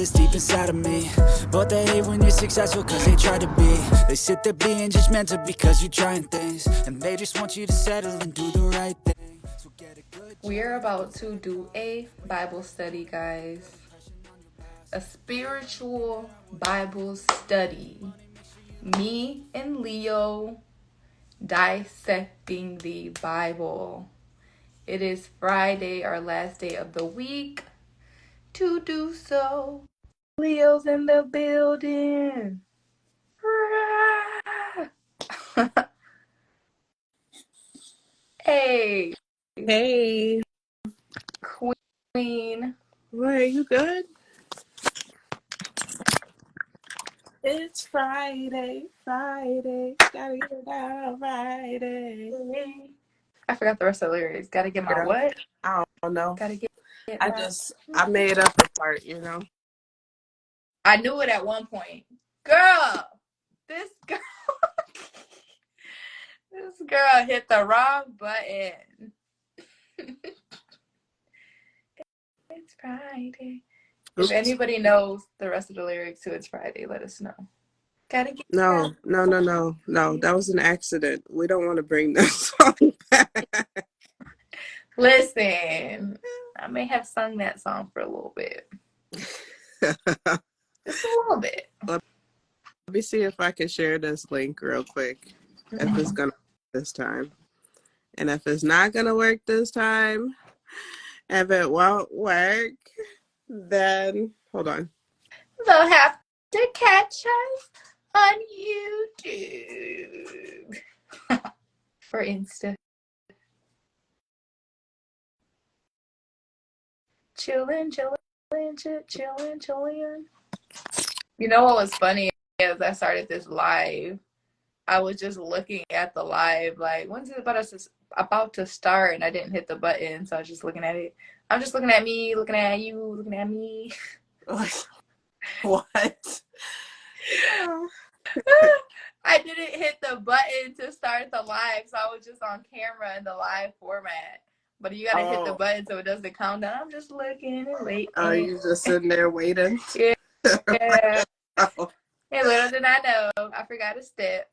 that's deep inside of me. But they hate when you're successful cause they try to be. They sit there being judgmental because you're trying things, and they just want you to settle and do the right thing. So get a good job. We are about to do a Bible study, guys. A spiritual Bible study. Me and Leo dissecting the Bible. It is Friday, our last day of the week to do so. Leo's in the building. Hey, Hey, Queen. what, are you good? It's Friday, gotta get it down Friday. I forgot the rest of the lyrics. Gotta get my Girl, what? I don't know. Gotta get my... I made up a part, you know. I knew it at one point. Girl, this girl, this girl hit the wrong button. It's Friday. Oops. If anybody knows the rest of the lyrics to It's Friday, let us know. Gotta get No. That was an accident. We don't want to bring that song back. Listen, I may have sung that song for a little bit. Just a little bit. Let me see if I can share this link real quick. If it's gonna work this time. And if it's not gonna work this time, if it won't work, then hold on. They'll have to catch us on YouTube. For Insta. Chillin'. You know what was funny is I started this live. I was just looking at the live, like, when's it about to start? And I didn't hit the button, so I was just looking at it. I'm just looking at me, looking at you, looking at me. What? I didn't hit the button to start the live, so I was just on camera in the live format. But you gotta hit the button so it doesn't count down. I'm just looking and waiting. Oh, you just sitting there waiting? Yeah. Oh. Hey, little did I know, I forgot a step.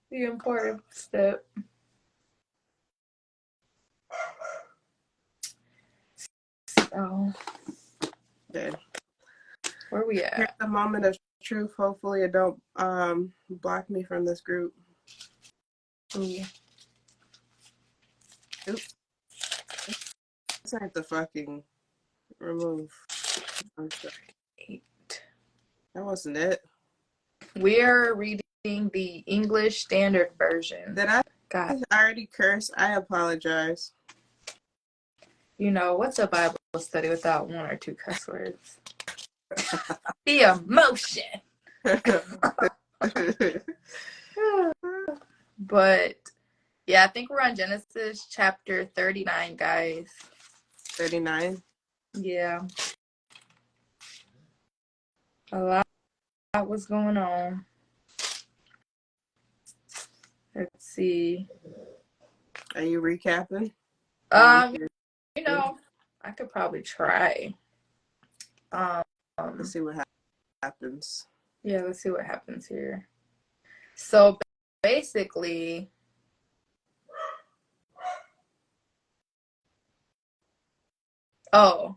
The important step. So, Okay. where we at? Here's the moment of truth. Hopefully it don't block me from this group. Ooh. Oops. I have to fucking remove. I'm sorry. 8. That wasn't it. We're reading the English Standard Version. Did I already curse? I apologize. You know, what's a Bible study without one or two cuss words? The emotion. But, yeah, I think we're on Genesis chapter 39, guys. 39? Yeah. A lot was going on. Let's see. Are you recapping? You know, I could probably try. Let's see what happens. Yeah, let's see what happens here. So basically, hold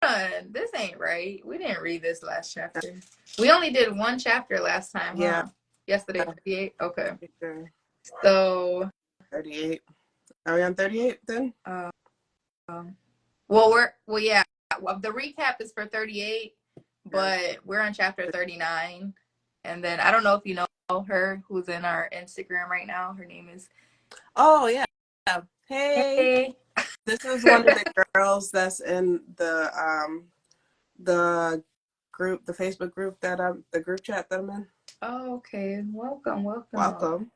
on. This ain't right. We didn't read this last chapter. We only did one chapter last time, yeah. huh? Yesterday, 38? Okay. Okay. So 38. Are we on 38 then? yeah. Well, the recap is for 38, but we're on chapter 39. And then I don't know if you know her who's in our Instagram right now. Her name is... Oh, yeah. Hey. This is one of the girls that's in the group, the Facebook group the group chat that I'm in. Oh, okay. Welcome.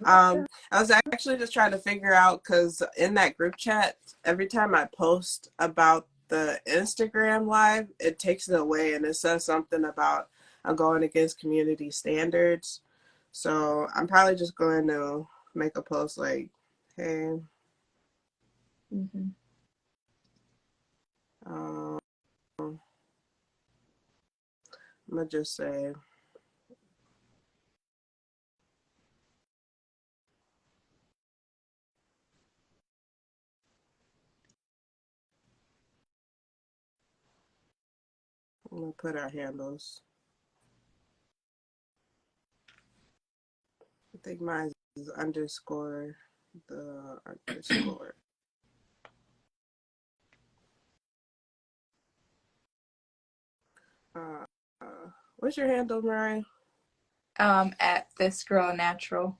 I was actually just trying to figure out, because in that group chat, every time I post about the Instagram live, it takes it away and it says something about I'm going against community standards. So I'm probably just going to make a post like, hey, I'm gonna just say. I'm gonna put our handles. I think mine is underscore the underscore. Uh, what's your handle, Mariah? At this girl natural.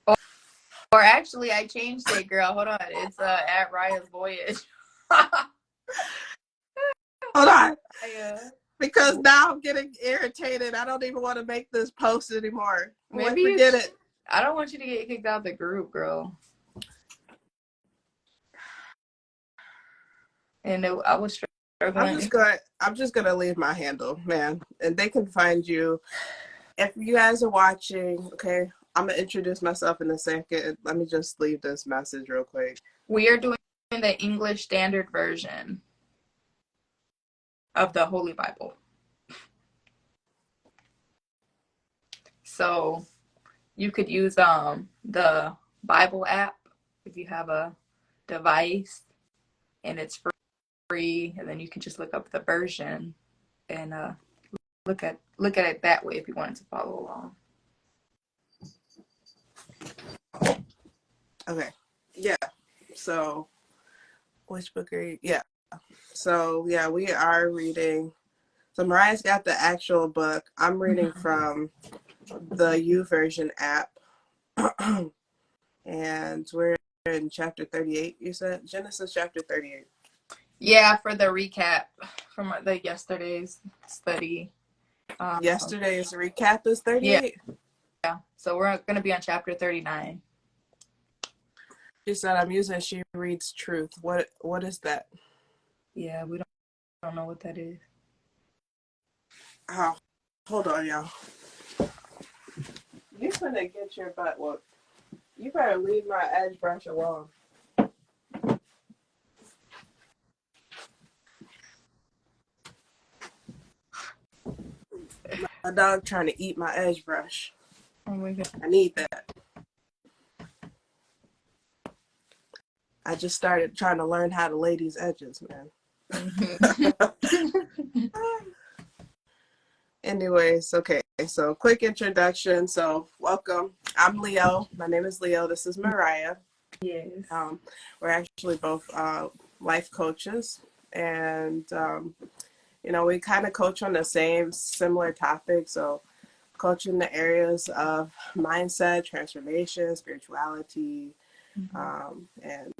Or actually, I changed it, girl. Hold on. It's at Riah's Voyage. Hold on. Yeah. Because now I'm getting irritated. I don't even want to make this post anymore. Maybe Like, forget it. I don't want you to get kicked out of the group, girl. And I was struggling. I'm just gonna leave my handle, man. And they can find you. If you guys are watching, okay, I'm gonna introduce myself in a second. Let me just leave this message real quick. We are doing the English Standard Version of the Holy Bible. So you could use the Bible app if you have a device, and it's free, and then you can just look up the version and look at it that way if you wanted to follow along. Okay. Yeah. So which book are you? Yeah. So yeah, we are reading. So Mariah's got the actual book. I'm reading from the YouVersion app. And we're in chapter 38, you said? Genesis chapter 38. Yeah, for the recap from the yesterday's study. Yesterday's recap is 38? Yeah. So we're going to be on chapter 39. She said, I'm using She Reads Truth. What is that? Yeah, we don't know what that is. Oh, hold on, y'all. You finna get your butt whooped. You better leave my edge brush alone. My dog trying to eat my edge brush. Oh my God. I need that. I just started trying to learn how to lay these edges, man. Anyways, okay. So quick introduction. So welcome. I'm Lleo. My name is Lleo. This is Mariah. Yes. We're actually both life coaches, and we kind of coach on the similar topics. So coaching the areas of mindset, transformation, spirituality, and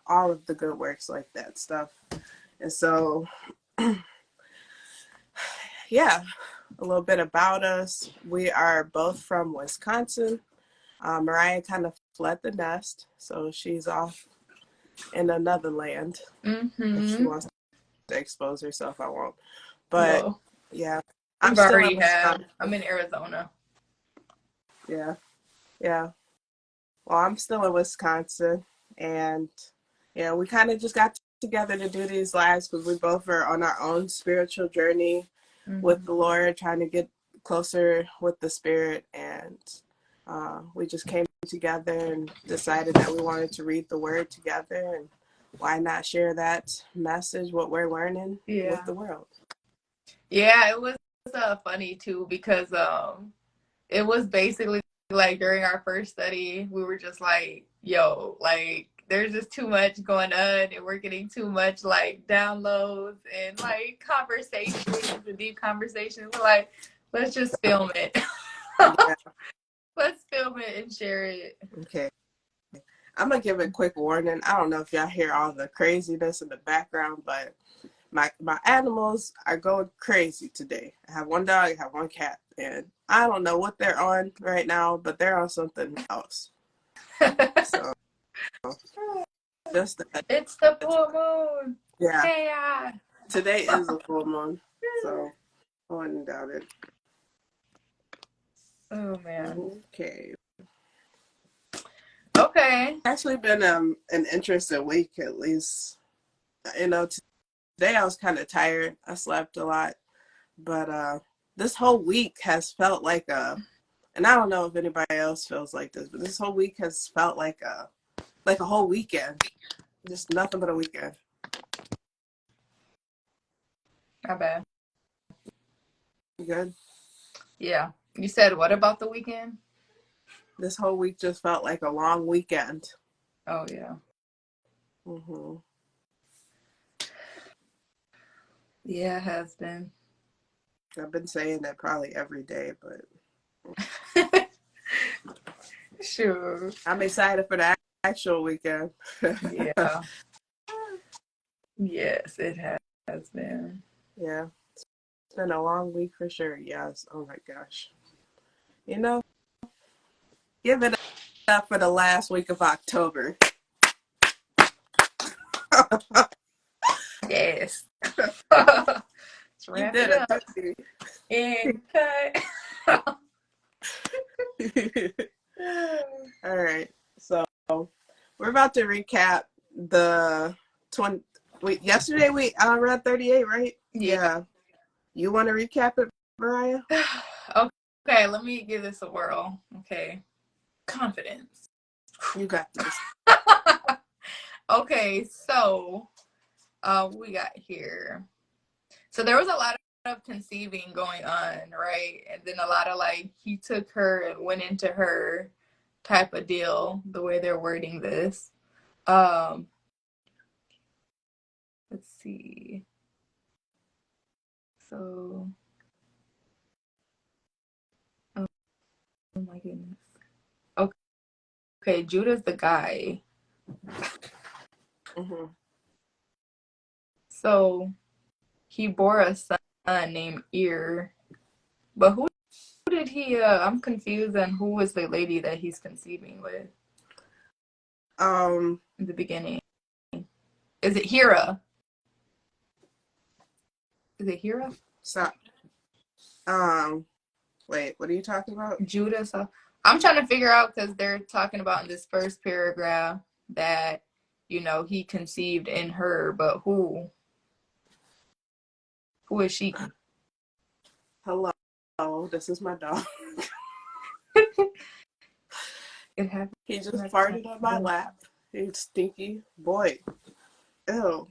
all of the good works like that stuff. And so, yeah, a little bit about us. We are both from Wisconsin. Mariah kind of fled the nest, so she's off in another land. If she wants to expose herself, I won't. But Whoa. yeah, I'm in Arizona. Yeah. Well, I'm still in Wisconsin, and yeah, we kind of just got together to do these lives because we both are on our own spiritual journey with the Lord, trying to get closer with the Spirit, and we just came together and decided that we wanted to read the Word together, and why not share that message, what we're learning with the world. Yeah, it was funny too because it was basically like during our first study, we were just like, yo, like there's just too much going on and we're getting too much like downloads and like conversations and deep conversations. We're like, let's just film it. Yeah. Let's film it and share it. Okay. I'm going to give a quick warning. I don't know if y'all hear all the craziness in the background, but my animals are going crazy today. I have one dog, I have one cat, and I don't know what they're on right now, but they're on something else. So, just that. It's the full moon. Yeah. Hey, Today is a full moon, so I wouldn't doubt it. Oh man. Okay. Okay. It's actually been an interesting week, at least. I was kind of tired. I slept a lot. But this whole week has felt like and I don't know if anybody else feels like this, but this whole week has felt like a whole weekend. Just nothing but a weekend. Not bad. You good? Yeah. You said what about the weekend? This whole week just felt like a long weekend. Oh, yeah. Mhm. Yeah, it has been. I've been saying that probably every day, but Sure. I'm excited for the actual weekend. Yeah. Yes, it has been. Yeah. It's been a long week for sure. Yes. Oh my gosh. You know, give it up for the last week of October. Yes. Let's You wrap did it it, up. didn't And cut. you? All right. So we're about to recap the 20. Wait, yesterday we read 38, right? Yeah. You want to recap it, Riah? Okay, let me give this a whirl. Okay. Confidence. You got this. Okay, so we got here. So there was a lot of conceiving going on, right? And then a lot of like he took her and went into her type of deal, the way they're wording this. Let's see. So oh my goodness. Okay, Judah's the guy. Mm-hmm. So he bore a son named Ir. But who did he I'm confused on who was the lady that he's conceiving with in the beginning. Is it Hira? Is it Hira? So wait, what are you talking about? Judah. So I'm trying to figure out because they're talking about in this first paragraph that, you know, he conceived in her, but who is she? Hello, this is my dog. It happened. He just farted on my lap. He's stinky boy. Ew.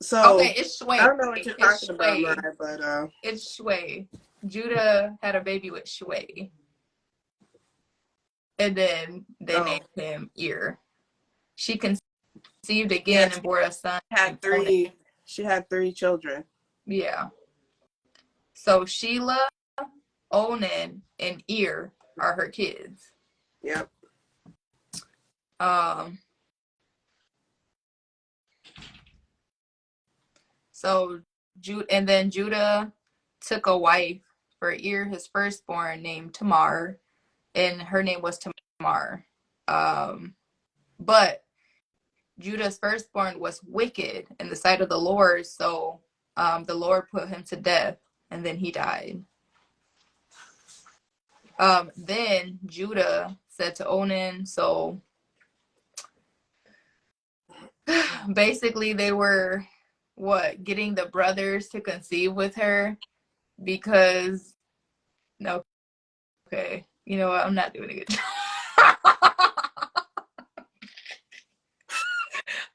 So Okay, it's Shui. I don't know what you're talking about, Shui. Mariah, but It's Shui. Judah had a baby with Shui. And then they named him Ir. She conceived again and bore a son. She had three children. Yeah. So Sheila, Onan, and Ir are her kids. Yep. So Judah took a wife for Ir, his firstborn, named Tamar, and her name was Tamar. But Judah's firstborn was wicked in the sight of the Lord, so the Lord put him to death, and then he died. Then Judah said to Onan, so basically they were getting the brothers to conceive with her because no, okay, you know what, I'm not doing a good job.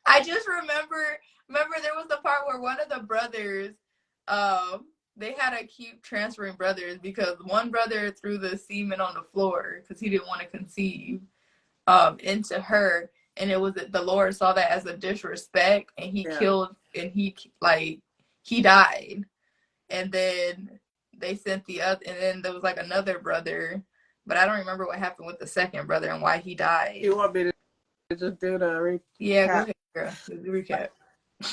I just remember there was the part where one of the brothers, they had to keep transferring brothers because one brother threw the semen on the floor because he didn't want to conceive into her, and it was the Lord saw that as a disrespect, and he killed, and he died, and then they sent the other, and then there was like another brother, but I don't remember what happened with the second brother and why he died. You want me to just do the recap? Yeah, go ahead, girl. Do the recap.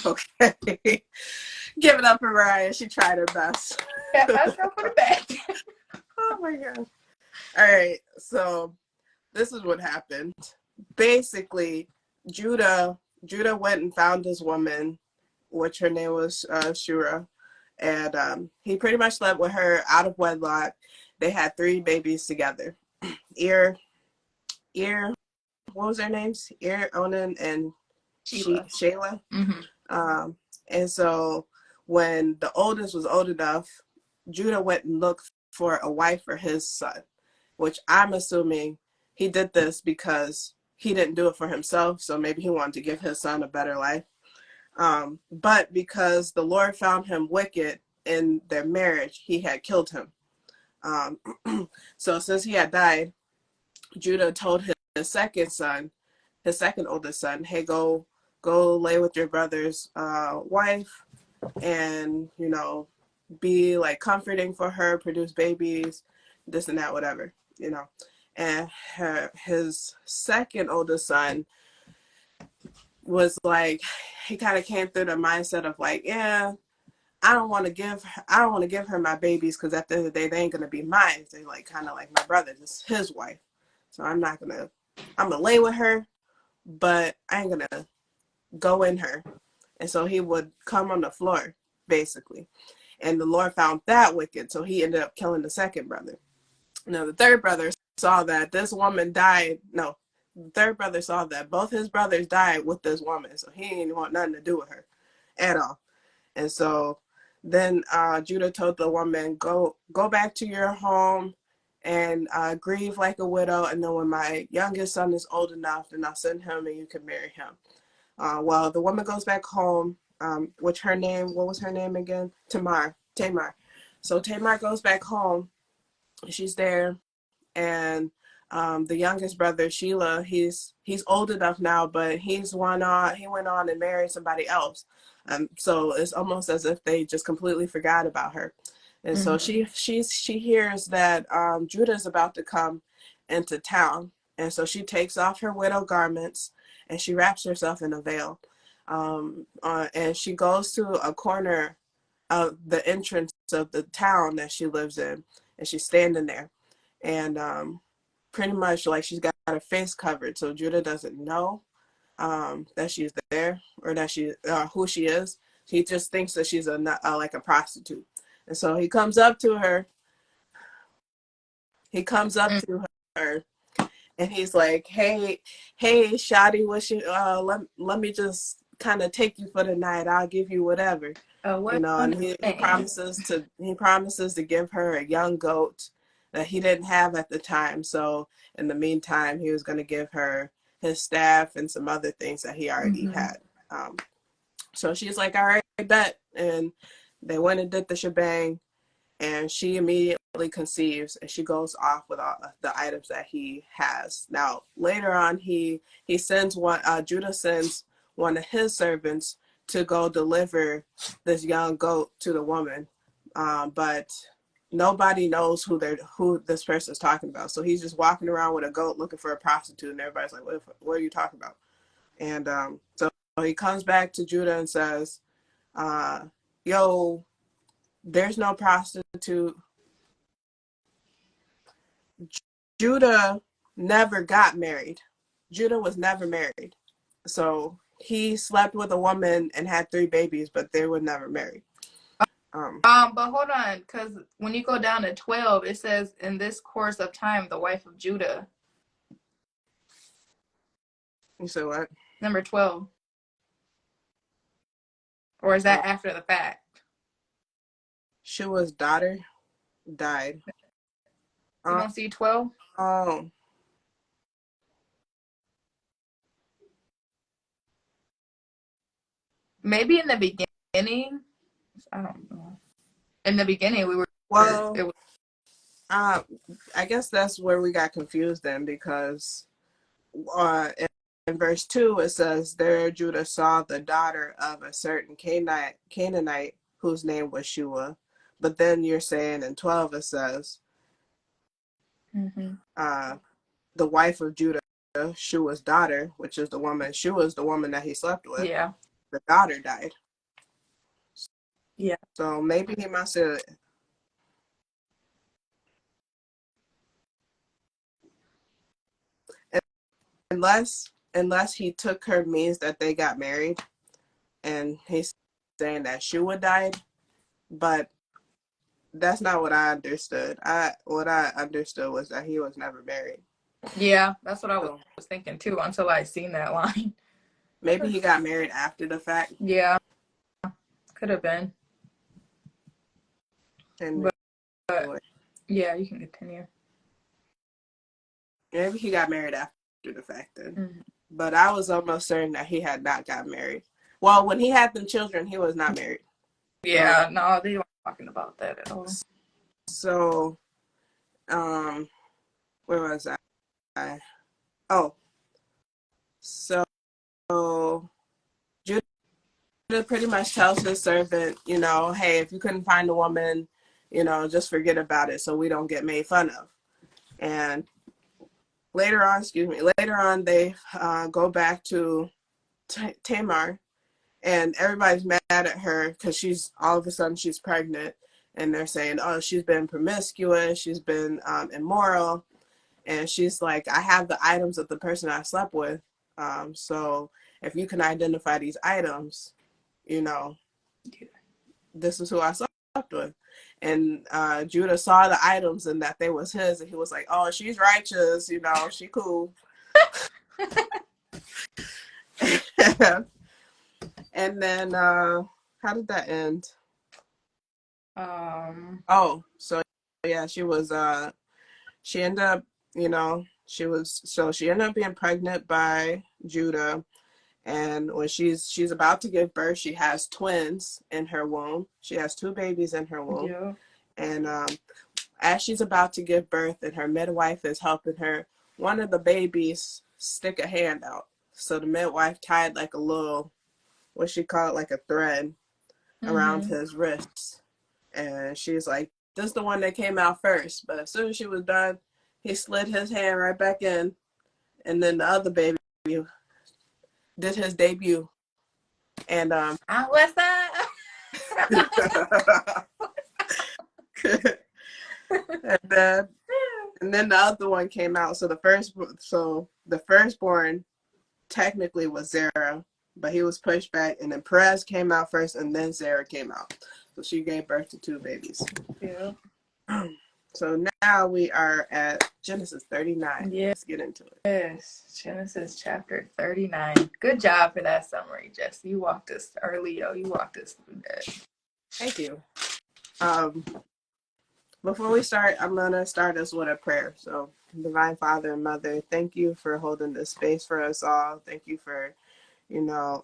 Okay. Give it up for Mariah. She tried her best. Yeah, let's go for the back. Oh my gosh. All right. So this is what happened. Basically, Judah went and found his woman, which her name was Shura, and he pretty much slept with her out of wedlock. They had 3 babies together. Ir, what was their names? Ir, Onan, and Sheila. Shayla. Mm-hmm. And so when the oldest was old enough, Judah went and looked for a wife for his son, which I'm assuming he did this because he didn't do it for himself. So maybe he wanted to give his son a better life. But because the Lord found him wicked in their marriage, he had killed him. So since he had died, Judah told his second son, his second oldest son, hey, go lay with your brother's wife, and be like comforting for her, produce babies, this and that, whatever. And his second oldest son was like, he kind of came through the mindset of like, yeah, I don't want to give her my babies, because at the end of the day they ain't gonna be mine. They like kind of like my brother, this is his wife, so I'm gonna lay with her, but I ain't gonna go in her. And so he would come on the floor basically, and the Lord found that wicked, so he ended up killing the second brother. Now the third brother saw that this woman died. No, the third brother saw that both his brothers died with this woman, so he didn't want nothing to do with her at all. And so then Judah told the woman, go back to your home and grieve like a widow, and then when my youngest son is old enough, then I'll send him and you can marry him. Well, the woman goes back home, what was her name again? Tamar. So Tamar goes back home. She's there, and the youngest brother, Sheila, he's old enough now, but he went on and married somebody else. So it's almost as if they just completely forgot about her. And so she hears that Judah's about to come into town. And so she takes off her widow garments and she wraps herself in a veil. And she goes to a corner of the entrance of the town that she lives in, and she's standing there. And pretty much like she's got her face covered, so Judah doesn't know that she's there, or that she who she is. He just thinks that she's like a prostitute. And so he comes up to her. And he's like, hey, Shadi, let me just kind of take you for the night. I'll give you whatever. And he promises to give her a young goat that he didn't have at the time. So in the meantime, he was going to give her his staff and some other things that he already had. So she's like, all right, I bet. And they went and did the shebang, and she immediately conceives, and she goes off with all the items that he has. Now, later on, Judah sends one of his servants to go deliver this young goat to the woman. But nobody knows who this person's talking about. So he's just walking around with a goat looking for a prostitute, and everybody's like, what are you talking about? And so he comes back to Judah and says, yo, there's no prostitute. Judah never got married. Judah was never married. So he slept with a woman and had 3 babies, but they were never married. But hold on, because when you go down to 12, it says, in this course of time, the wife of Judah. You said what? Number 12. Or is that after the fact? Shua's daughter died. You don't see 12? Oh. Maybe in the beginning. I don't know. In the beginning, we were. Well, I guess that's where we got confused then, because in verse 2 it says, there Judah saw the daughter of a certain Canaanite whose name was Shua. But then you're saying in 12 it says, the wife of Judah, Shua's daughter, which is the woman, Shua's the woman that he slept with. Yeah. The daughter died. Yeah. So maybe he must have. Unless he took her means that they got married, and he's saying that Shua died, but that's not what I understood. What I understood was that he was never married. Yeah, that's what I was thinking too, until I seen that line. Maybe he got married after the fact. Yeah, could have been. And But yeah, you can continue. maybe he got married after the fact then. Mm-hmm. But I was almost certain that he had not got married. Well, when he had them children, he was not married. Yeah, no, they weren't talking about that at all. So, where was I? Oh, so Judah pretty much tells his servant, you know, hey, if you couldn't find a woman, you know, just forget about it so we don't get made fun of. And later on, they go back to Tamar, and everybody's mad at her because she's all of a sudden she's pregnant, and they're saying, oh, she's been promiscuous, she's been immoral, and she's like, I have the items of the person I slept with, so if you can identify these items, you know, this is who I slept with. And Judah saw the items and that they was his, and he was like, oh, she's righteous, you know, she cool. And then how did that end? Oh, so yeah, she ended up, you know, she ended up being pregnant by Judah. And when she's about to give birth, she has twins in her womb. She has 2 babies in her womb. Yeah. And as she's about to give birth and her midwife is helping her, one of the babies stick a hand out. So the midwife tied like a little, what she called like a thread around his wrists. And she's like, this is the one that came out first. But as soon as she was done, he slid his hand right back in. And then the other baby did his debut. And what's up? and then the other one came out. So the firstborn technically was Zara, but he was pushed back, and then Perez came out first, and then Zara came out. So she gave birth to 2 babies. Yeah. So now we are at Genesis 39. Yeah. Let's get into it. Yes, Genesis chapter 39. Good job for that summary, Jesse. You walked us, or Leo, you walked us through that. Thank you. Before we start, I'm going to start us with a prayer. So, Divine Father and Mother, thank you for holding this space for us all. Thank you for, you know,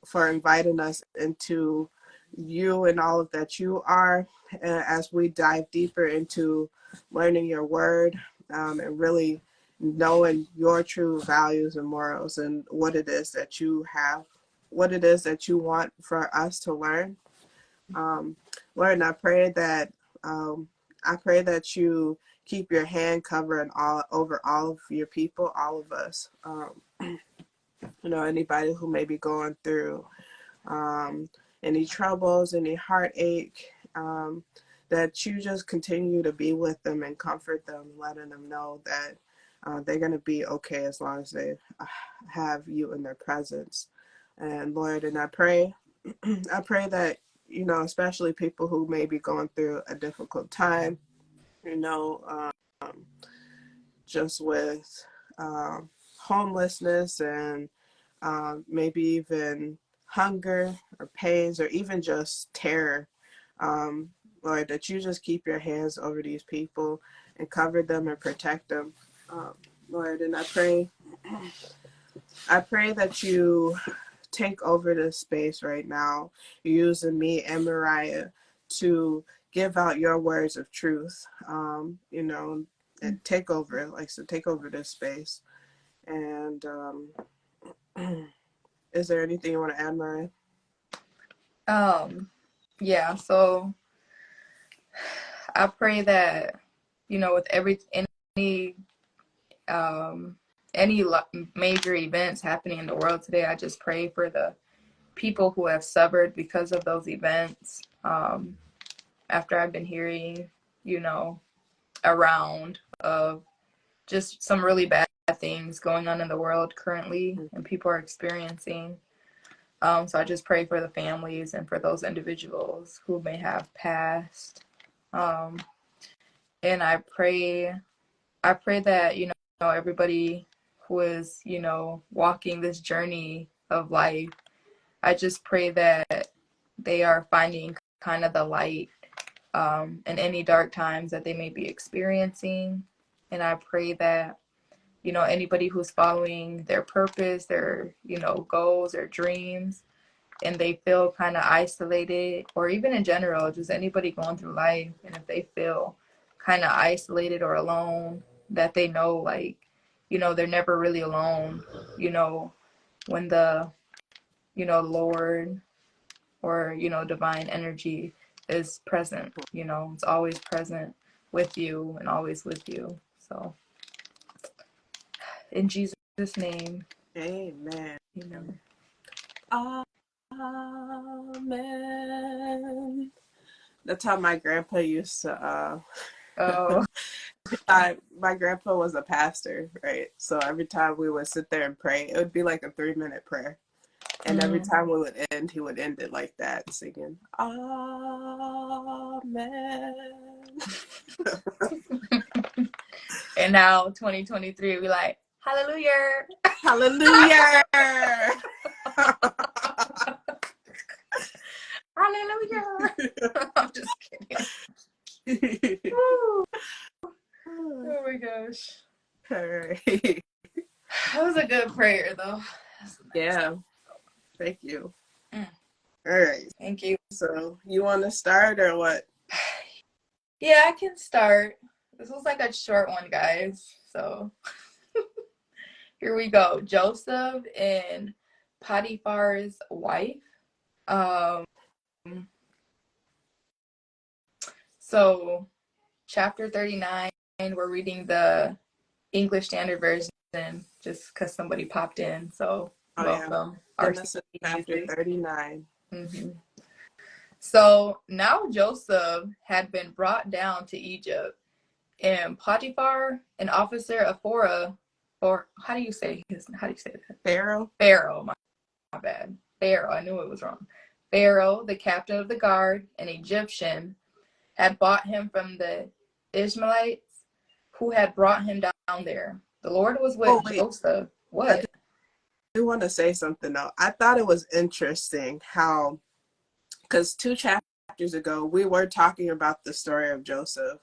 for inviting us into you and all of that you are, as we dive deeper into learning your word, and really knowing your true values and morals and what it is that you have, what it is that you want for us to learn. Lord, and I pray that you keep your hand covering over all of your people, all of us. You know, anybody who may be going through any troubles, any heartache, that you just continue to be with them and comfort them, letting them know that they're going to be okay as long as they have you in their presence. And Lord, and I pray that, you know, especially people who may be going through a difficult time, you know, just with homelessness and maybe even hunger or pains or even just terror, Lord, that you just keep your hands over these people and cover them and protect them, Lord. And I pray that you take over this space right now, using me and Riah to give out your words of truth, you know, and take over this space. And is there anything you want to add, Riah? Yeah, so I pray that, you know, with any major events happening in the world today, I just pray for the people who have suffered because of those events. After I've been hearing, you know, around of just some really bad things going on in the world currently and people are experiencing. So I just pray for the families and for those individuals who may have passed. And I pray that, you know, everybody who is, you know, walking this journey of life. I just pray that they are finding kind of the light in any dark times that they may be experiencing. And I pray that, you know, anybody who's following their purpose, their, you know, goals, their dreams, and they feel kind of isolated, or even in general, just anybody going through life, and if they feel kind of isolated or alone, that they know, like, you know, they're never really alone, you know, when the, you know, Lord or, you know, divine energy is present, you know, it's always present with you and always with you. So in Jesus' name, Amen. amen. Amen. That's how my grandpa used to Oh. my grandpa was a pastor, right? So every time we would sit there and pray, it would be like a 3-minute prayer. And every time we would end, he would end it like that, singing, Amen. And now 2023, we like, hallelujah. Hallelujah. Hallelujah. I'm just kidding. Oh my gosh. All right. That was a good prayer, though. Yeah. Thank you. All right. Thank you. So you want to start or what? Yeah, I can start. This was like a short one, guys. So here we go. Joseph and Potiphar's wife. So chapter 39, we're reading the English Standard Version just because somebody popped in. So welcome. Genesis chapter 39. Mm-hmm. So now Joseph had been brought down to Egypt, and Potiphar, an officer of Pharaoh, or how do you say that? Pharaoh, my bad. Pharaoh, I knew it was wrong. Pharaoh, the captain of the guard, an Egyptian, had bought him from the Ishmaelites who had brought him down there. The Lord was with Joseph. What? I do want to say something though. I thought it was interesting how, because 2 chapters ago, we were talking about the story of Joseph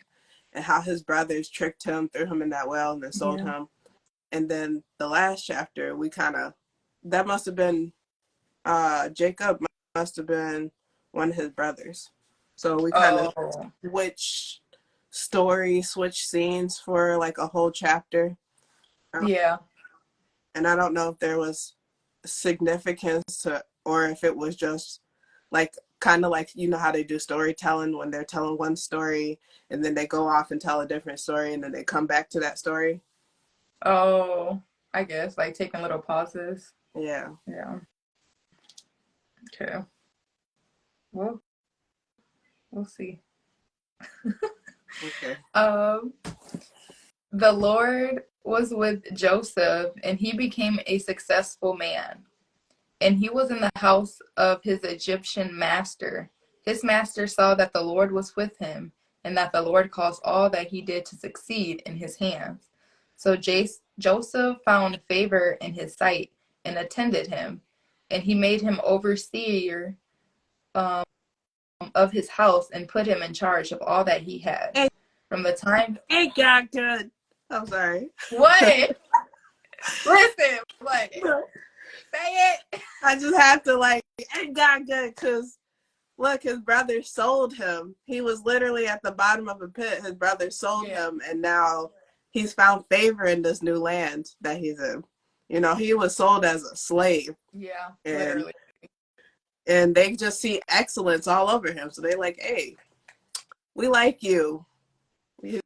and how his brothers tricked him, threw him in that well, and then sold him. And then the last chapter, that must have been, Jacob must have been one of his brothers. So we kind of switch scenes for like a whole chapter. Yeah. And I don't know if there was significance to, or if it was just like, kind of like, you know how they do storytelling when they're telling one story and then they go off and tell a different story and then they come back to that story. Oh, I guess like taking little pauses. Yeah. Okay. Well, we'll see. Okay. The Lord was with Joseph, and he became a successful man. And he was in the house of his Egyptian master. His master saw that the Lord was with him, and that the Lord caused all that he did to succeed in his hands. So Joseph found favor in his sight and attended him, and he made him overseer of his house and put him in charge of all that he had. From the time it got good. I'm sorry. What? Listen, what? Say it. I just have to it got good because look, his brother sold him. He was literally at the bottom of a pit. His brother sold him, and now he's found favor in this new land that he's in. You know, he was sold as a slave. Yeah, literally. And they just see excellence all over him. So they like, hey, we like you. You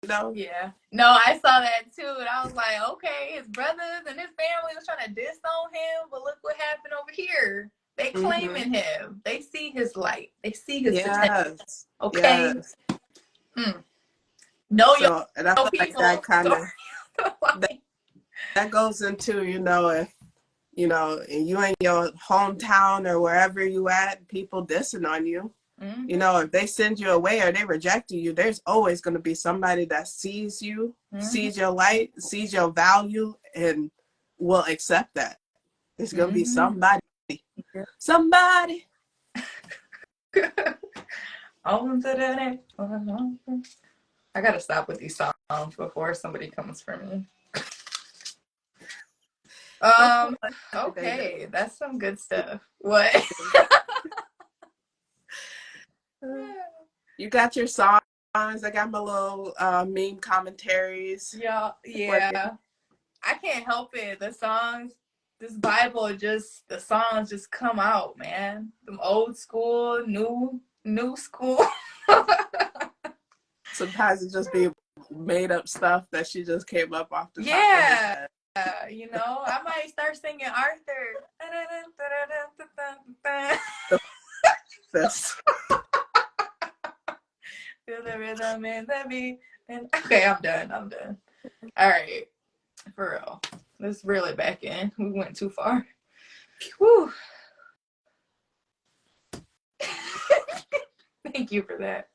know? Yeah. No, I saw that too. And I was like, okay, his brothers and his family was trying to diss on him. But look what happened over here. They claiming him. They see his light. They see his potential. Okay? Yes. Know so, and I feel people. like that kind of, that goes into, you know, if, you know, and you in your hometown or wherever you at, people dissing on you. You know, if they send you away or they reject you, there's always going to be somebody that sees you, sees your light, sees your value, and will accept that. It's gonna be Mm-hmm. somebody. On to the next one. I gotta stop with these songs before somebody comes for me. Okay, that's some good stuff. What? You got your songs. I got my little meme commentaries. Yeah. Working. I can't help it. The songs, this Bible, the songs just come out, man. Them old school, new school. Sometimes it just be made up stuff that she just came up off the top of her head. You know, I might start singing Arthur. This. Feel the rhythm and the beat. Okay, I'm done. All right, for real. Let's reel it back in. We went too far. Whew. Thank you for that.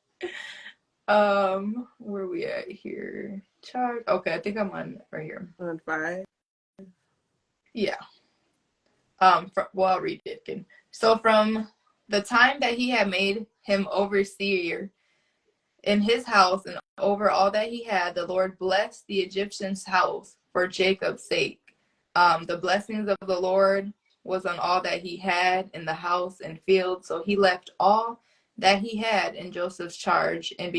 Where we at here? Chart. Okay, I think I'm on right here. On 5. Yeah. Well, I'll read it. So from the time that he had made him overseer in his house and over all that he had, the Lord blessed the Egyptian's house for Jacob's sake. The blessings of the Lord was on all that he had in the house and field. So he left all that he had in Joseph's charge and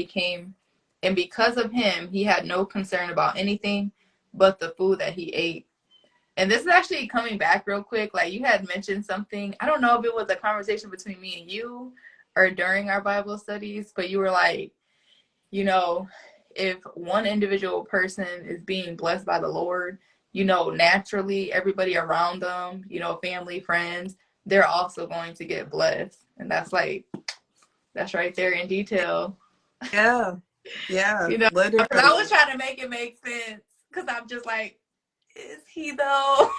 because of him, he had no concern about anything but the food that he ate. And this is actually coming back real quick. Like you had mentioned something. I don't know if it was a conversation between me and you or during our Bible studies, but you were like, you know, if one individual person is being blessed by the Lord, you know, naturally everybody around them, you know, family, friends, they're also going to get blessed. And that's right there in detail. Yeah. You know, literally. because I was trying to make it make sense because I'm just like, is he though?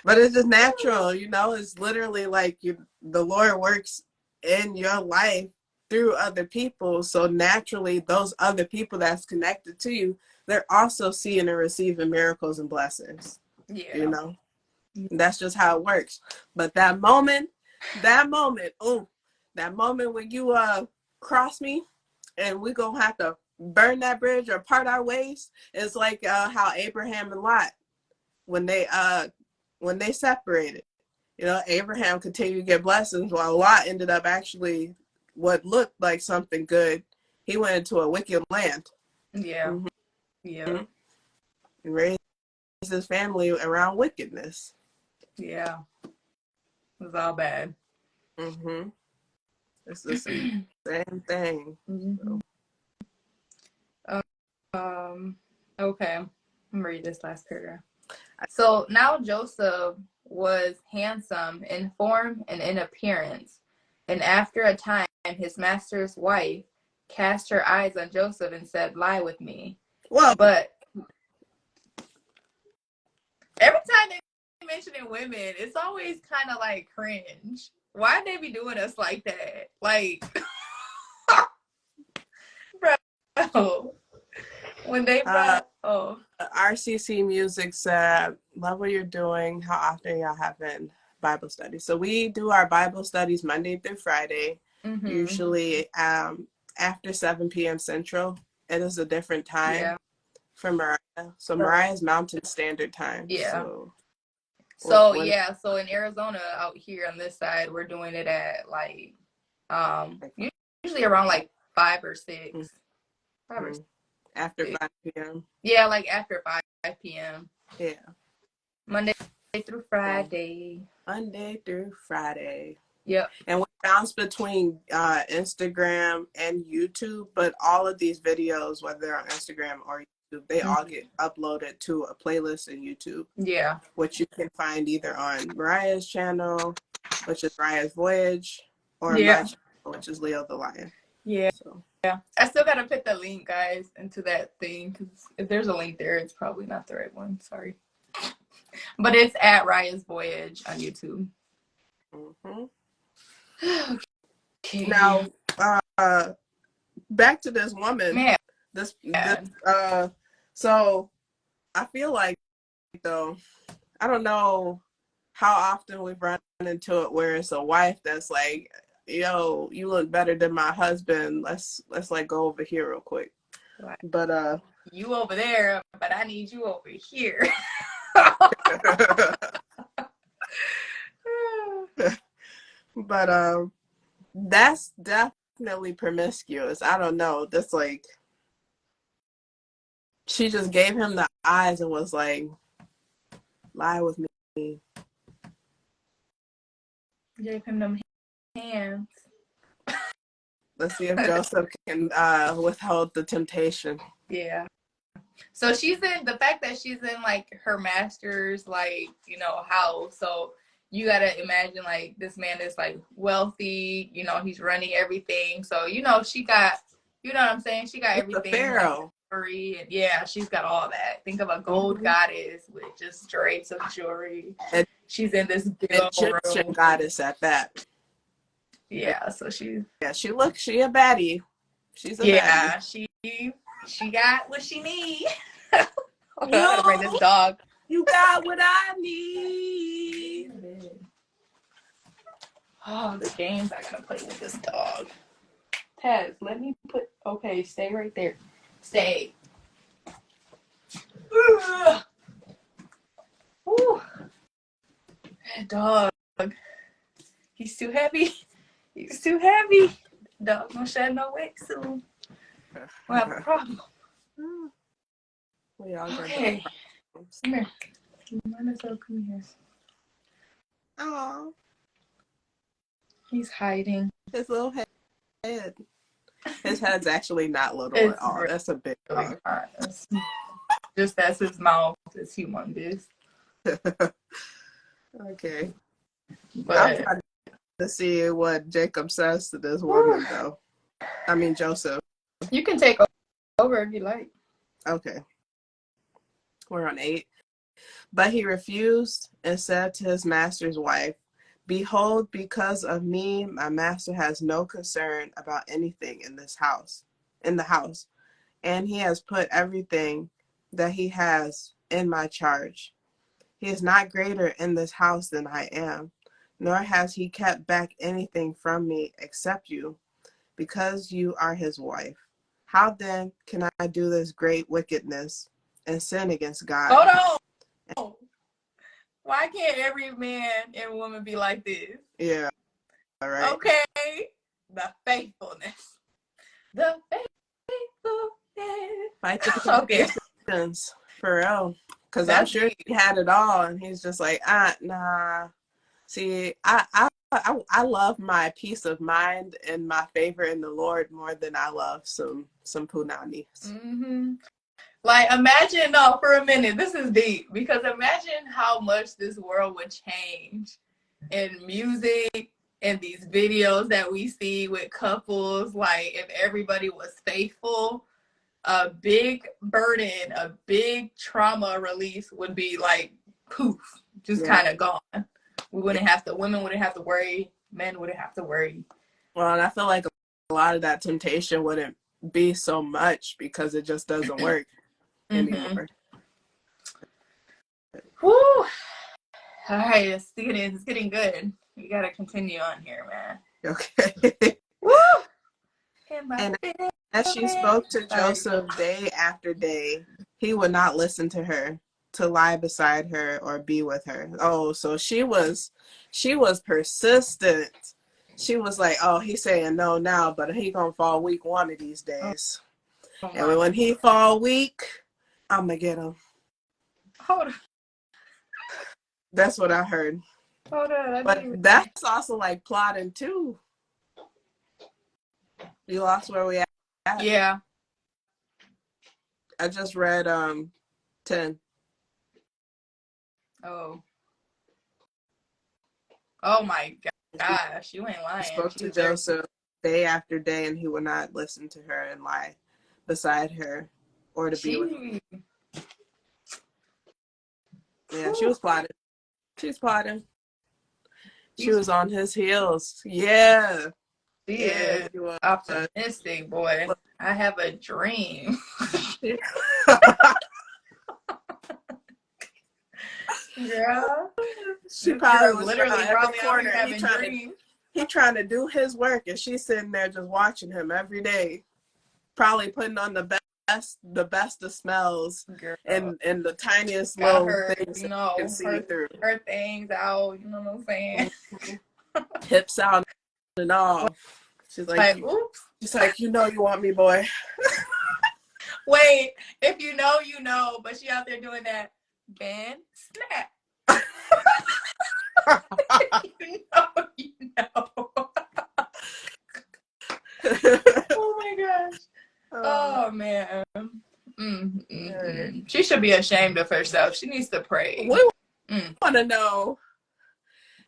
But it's just natural, you know. It's literally like the Lord works in your life through other people. So naturally, those other people that's connected to you, they're also seeing and receiving miracles and blessings. Yeah. You know, and that's just how it works. But that moment when you cross me and we gonna have to burn that bridge or part our ways, it's like how Abraham and Lot, when they separated, you know, Abraham continued to get blessings while Lot ended up actually what looked like something good. He went into a wicked land. Yeah. Mm-hmm. Yeah. And raised his family around wickedness. Yeah. It was all bad. Mm-hmm. It's the same thing. Mm-hmm. Okay. I'm gonna read this last paragraph. So now Joseph was handsome in form and in appearance, and after a time his master's wife cast her eyes on Joseph and said, "Lie with me." Well, but every time they mention women, it's always kind of like cringe. Why'd they be doing us like that? Like, bro, when they brought RCC Music said, "Love what you're doing. How often y'all having Bible studies?" So we do our Bible studies Monday through Friday, usually after 7 p.m. Central. It is a different time for Mariah. So Mariah's Mountain Standard Time. Yeah. So in Arizona out here on this side, we're doing it at like usually around like 5 or 6. 5 or 6. After 5 p.m. Yeah, like after 5 p.m. Yeah. Monday through Friday. Monday through Friday. Yep. And we bounce between Instagram and YouTube, but all of these videos, whether they're on Instagram or YouTube, they all get uploaded to a playlist in YouTube. Yeah. Which you can find either on Riah's channel, which is Riah's Voyage, or my channel, which is Lleo the Lion. Yeah. So. Yeah. I still got to put the link, guys, into that thing, because if there's a link there, it's probably not the right one. Sorry. But it's at Riah's Voyage on YouTube. Okay. Now, back to this woman. Man. So I feel like though, I don't know how often we've run into it where it's a wife that's like, yo, you look better than my husband. Let's like go over here real quick. Like, But you over there, but I need you over here. but that's definitely promiscuous. I don't know. That's like, she just gave him the eyes and was like, lie with me. Gave him them hands. Let's see if Joseph can withhold the temptation. Yeah. So she's in, the fact that she's in like her master's, like, you know, house. So you gotta imagine like this man is like wealthy, you know, he's running everything. So, you know, she got, you know what I'm saying? She got It's everything. the Pharaoh. Like, and yeah, she's got all that. Think of a gold goddess with just drapes of jewelry. And she's in this beautiful Egyptian goddess at that. Yeah, so she a baddie. She's a baddie. She got what she need. Hold on, I gotta bring this dog. You got what I need. Oh, the games I gotta play with this dog. Taz, let me okay, stay right there. Stay. Woo. That dog. He's too heavy. He's too heavy. Dog gonna shed no weight soon. We'll have a problem. We all okay. Come here. Come here. Oh. He's hiding. His little head. His head's actually not little at all. Really, that's a big dog. Just as his mouth is humongous. Okay. But I'm trying to see what Jacob says to this woman, though. I mean, Joseph. You can take over if you like. Okay. We're on 8. But he refused and said to his master's wife, behold, because of me, my master has no concern about anything in the house. And he has put everything that he has in my charge. He is not greater in this house than I am, nor has he kept back anything from me except you, because you are his wife. How then can I do this great wickedness and sin against God? Hold on. Why can't every man and woman be like this? Yeah. All right. Okay. The faithfulness. Fight the temptations, for real. Because I'm sure he had it all, and he's just like, nah. See, I love my peace of mind and my favor in the Lord more than I love some punanis. Mm-hmm. Like, imagine, no, for a minute, this is deep, because imagine how much this world would change in music and these videos that we see with couples. Like, if everybody was faithful, a big burden, a big trauma release would be like poof, just kind of gone. We wouldn't have to, women wouldn't have to worry, men wouldn't have to worry. Well, and I feel like a lot of that temptation wouldn't be so much because it just doesn't work anymore. Woo! All right, it's getting good. We gotta continue on here, man. Okay. Woo! And as she spoke to Joseph day after day, he would not listen to her, to lie beside her or be with her. Oh, so she was persistent. She was like, oh, he's saying no now, but he gonna fall weak one of these days. Oh, and when he fall weak, I'm gonna get him. Hold on. That's what I heard. Hold on. But that's also like plotting too. You lost where we at? Yeah. I just read 10. Oh my gosh, you ain't lying. He spoke to Joseph day after day, and he would not listen to her and lie beside her or to be with her. Yeah, she was plotting. She's plotting. She was on his heels. Yeah. She is optimistic, boy. I have a dream. Girl, She this probably girl was around literally every brought me out corner. here having dreams. He trying to do his work, and she's sitting there just watching him every day. Probably putting on the best of smells, Girl, and the tiniest got little her, things you that you can know, see through. her things out. You know what I'm saying? Hips out and all. She's like, Oops. she's like, you know, you want me, boy. Wait, if you know, you know. But she out there doing that. Bend, snap. You know, you know. Oh my gosh. Oh man. She should be ashamed of herself. She needs to pray. We want to know.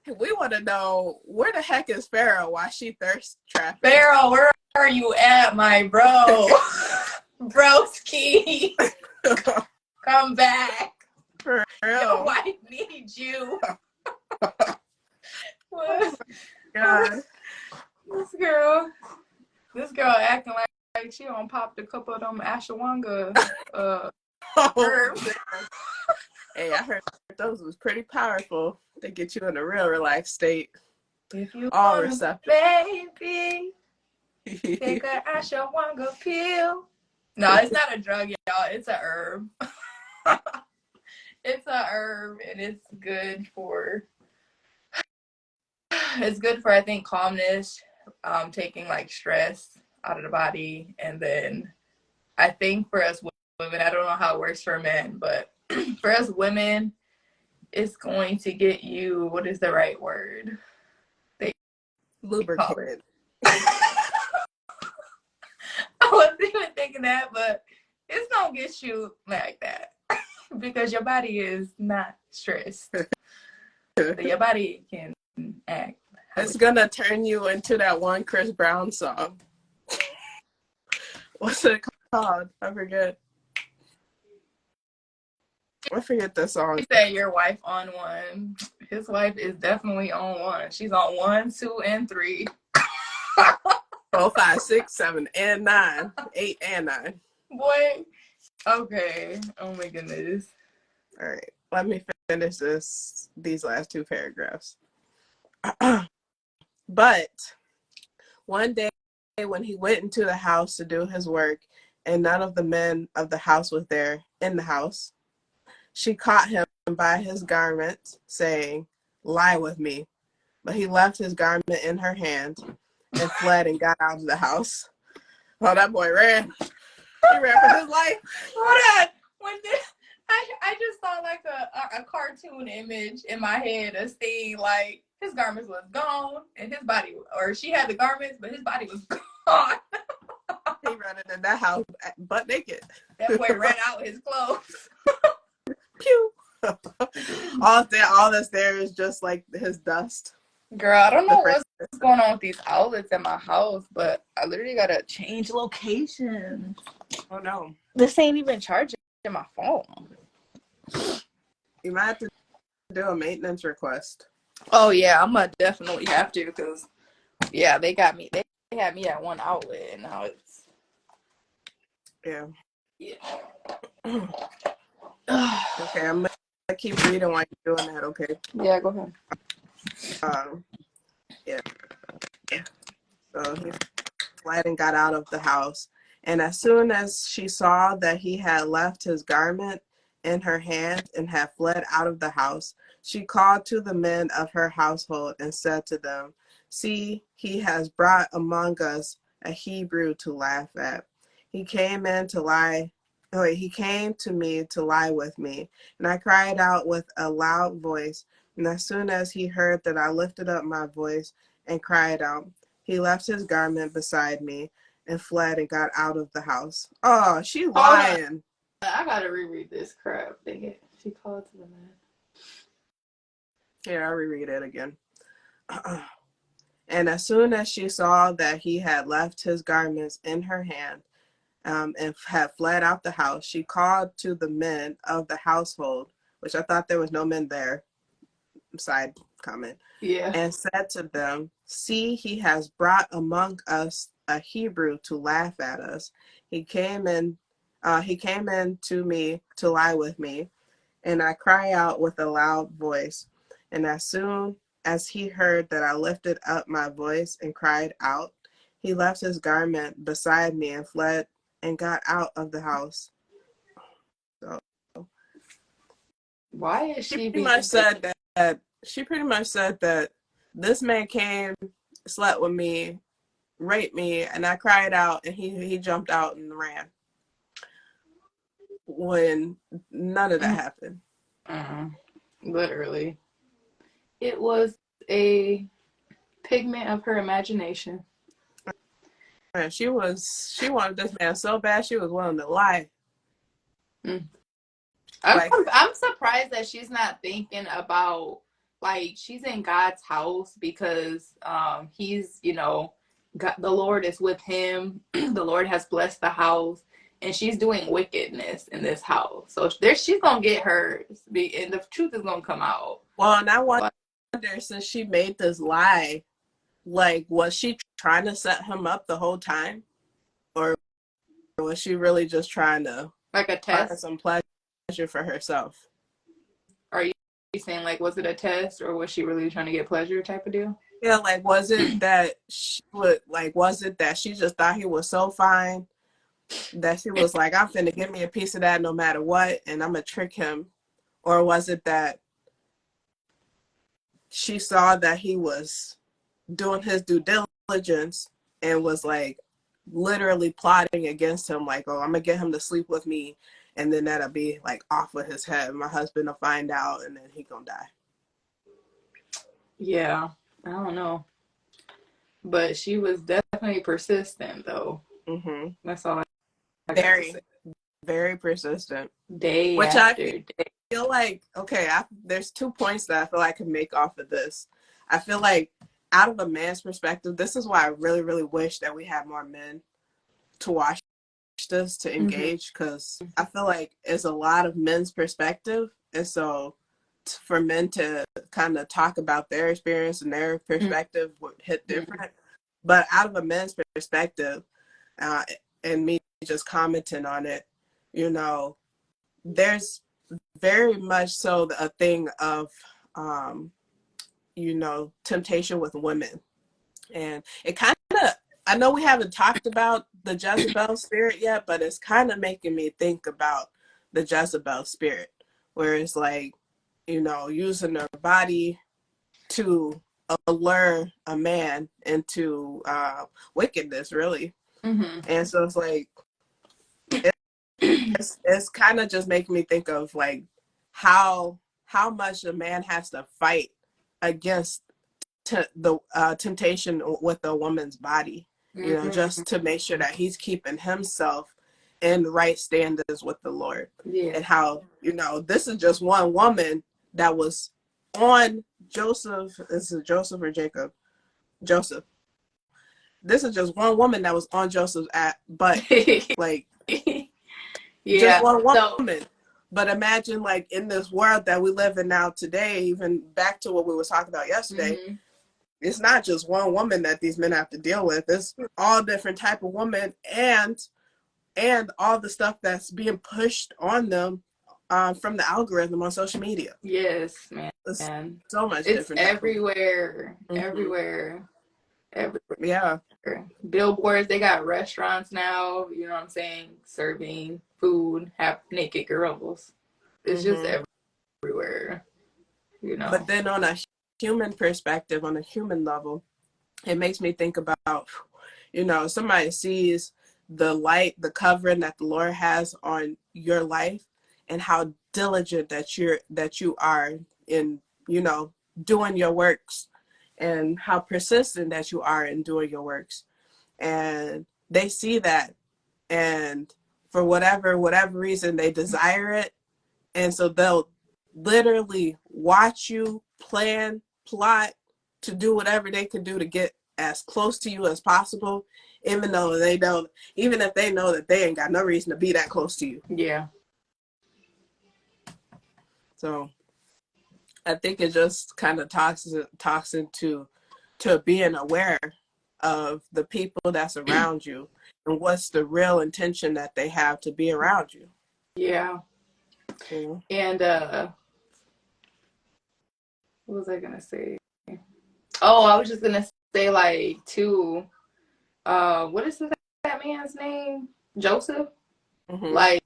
We want to know where the heck is Pharaoh while she thirst trapping. Pharaoh, where are you at, my bro? Broski. Come back. For real. Your wife needs you. What? God. This girl acting like she don't pop a couple of them ashwagandha herbs. Hey, I heard those was pretty powerful. They get you in a real relaxed state. If you all want receptive. baby, take a ashwagandha pill. No, it's not a drug, y'all. It's a herb. It's a herb, and it's good for I think calmness, taking like stress out of the body, and then I think for us women, I don't know how it works for men, but for us women, it's going to get you, what is the right word? Lubricated. I wasn't even thinking that, but it's gonna get you like that because your body is not stressed. So your body can act. It's gonna turn you into that one Chris Brown song. What's it called? I forget the song. He said your wife on one. His wife is definitely on one. She's on 1, 2, and 3. 4, 5, 6, 7, and 9. 8 and 9. Boy. Okay. Oh my goodness. All right. Let me finish these last 2 paragraphs. But one day when he went into the house to do his work, and none of the men of the house was there in the house, she caught him by his garment, saying, "Lie with me." But he left his garment in her hand and fled and got out of the house. Oh, that boy ran. He ran for his life. Hold on. I just saw like a cartoon image in my head, a scene like his garments was gone and his body, or she had the garments, but his body was gone. He ran into that house butt naked. That boy ran out his clothes. Pew. All that's there is just like his dust. Girl, I don't know what's going on with these outlets at my house, but I literally gotta change location. Oh no. This ain't even charging my phone. You might have to do a maintenance request. Oh yeah, I'm gonna definitely have to, because yeah, they got me. They had me at one outlet, and now it's Yeah. Okay, I'm gonna keep reading while you're doing that. Okay. Yeah, go ahead. Yeah. So he fled and got out of the house. And as soon as she saw that he had left his garment in her hand and had fled out of the house, she called to the men of her household and said to them, "See, he has brought among us a Hebrew to laugh at. He came to me to lie with me. And I cried out with a loud voice. And as soon as he heard that I lifted up my voice and cried out, he left his garment beside me and fled and got out of the house." Oh, she lying. I gotta reread this crap. Dang it. She called to the man. Here, I'll reread it again. And as soon as she saw that he had left his garments in her hand and had fled out the house, she called to the men of the household, which I thought there was no men there. Side comment. Yeah. And said to them, "See, he has brought among us a Hebrew to laugh at us. He came in to me to lie with me, and I cry out with a loud voice. And as soon as he heard that I lifted up my voice and cried out, he left his garment beside me and fled and got out of the house. So Why is she she pretty being much said that this man came, slept with me, raped me, and I cried out, and he jumped out and ran when none of that happened. Literally, it was a pigment of her imagination. And she wanted this man so bad she was willing to lie. I'm surprised that she's not thinking about, like, she's in God's house because he's, God, the Lord is with him. The Lord has blessed the house, and she's doing wickedness in this house. So she's gonna get hers, and the truth is gonna come out. Well, and I wonder, since she made this lie, like, was she trying to set him up the whole time, or was she really just trying to like a test, some pleasure for herself? Are you saying, like, was it a test, or was she really trying to get pleasure type of deal? Yeah, like, was it that she just thought he was so fine that she was like, I'm finna give me a piece of that no matter what, and I'm gonna trick him? Or was it that she saw that he was doing his due diligence and was like literally plotting against him, like, oh, I'm gonna get him to sleep with me, and then that'll be like off with his head. My husband will find out, and then he gonna die. Yeah, I don't know, but she was definitely persistent, though. Mm-hmm. That's all I got to say. Very persistent. Day Which after I day. feel like, okay, there's 2 points that I feel I can make off of this. I feel like, out of a man's perspective, this is why I really, really wish that we had more men to watch this, to engage, because I feel like it's a lot of men's perspective, and so for men to kind of talk about their experience and their perspective would hit different. But out of a man's perspective, and me just commenting on it, there's very much so a thing of temptation with women. And it kind of, I know we haven't talked about the Jezebel spirit yet, but it's kind of making me think about the Jezebel spirit, where it's like, using their body to allure a man into wickedness, really. And so it's like, it's kind of just making me think of like how much a man has to fight against the temptation with a woman's body, just to make sure that he's keeping himself in right standards with the Lord. Yeah. And how, this is just one woman that was on Joseph. This is Joseph or Jacob? Joseph. This is just one woman that was on Joseph's butt. Like, just one woman. But imagine, like, in this world that we live in now today, even back to what we were talking about yesterday, it's not just one woman that these men have to deal with. It's all different type of women, and all the stuff that's being pushed on them from the algorithm on social media. Yes, man. It's so much it's different. Everywhere. Everywhere. Yeah. Billboards, they got restaurants now, you know what I'm saying, serving food, have naked girls. It's just everywhere, But then on a human perspective, on a human level, it makes me think about, somebody sees the light, the covering that the Lord has on your life, and how diligent that you are in, doing your works, and how persistent that you are in doing your works. And they see that, and for whatever reason, they desire it. And so they'll literally watch you plot to do whatever they can do to get as close to you as possible, even if they know that they ain't got no reason to be that close to you. Yeah. So I think it just kind of talks into being aware of the people that's around you and what's the real intention that they have to be around you. Yeah. Yeah. And what was I gonna say? Oh, I was just gonna say like too. What is that man's name? Joseph. Mm-hmm. Like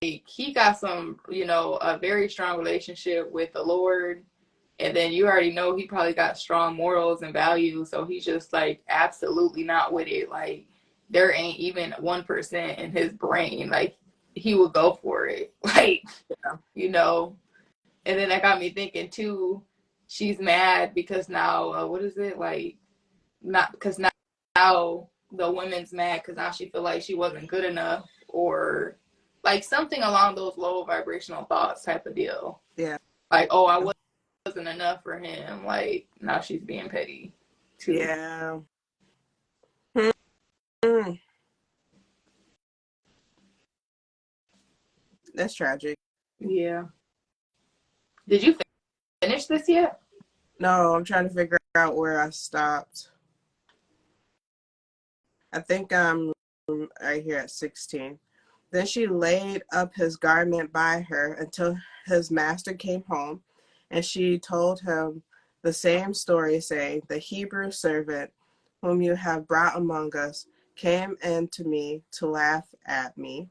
he got some, a very strong relationship with the Lord. And then you already know he probably got strong morals and values. So he's just like absolutely not with it. Like there ain't even 1% in his brain. Like he would go for it. Like, Yeah. And then that got me thinking too, she's mad because now, what is it? Like, not because now the woman's mad because now she feel like she wasn't good enough, or like something along those low vibrational thoughts type of deal. Yeah. Like, oh, I wasn't enough for him. Like now she's being petty too. Yeah. Hmm. That's tragic. Yeah. Did you finish this yet? No, I'm trying to figure out where I stopped. I think I'm right here at 16. Then she laid up his garment by her until his master came home, and she told him the same story, saying, "The Hebrew servant whom you have brought among us came in to me to laugh at me.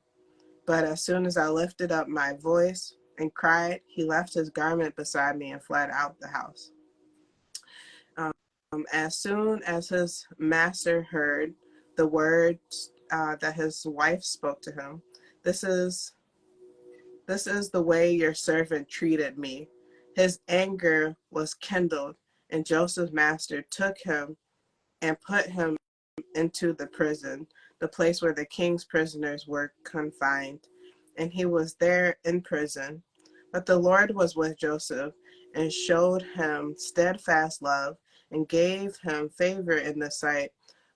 But as soon as I lifted up my voice and cried, he left his garment beside me and fled out the house." As soon as his master heard the words that his wife spoke to him, this is the way your servant treated me. His anger was kindled, and Joseph's master took him and put him into the prison, the place where the king's prisoners were confined. And he was there in prison. But the Lord was with Joseph and showed him steadfast love and gave him favor in the sight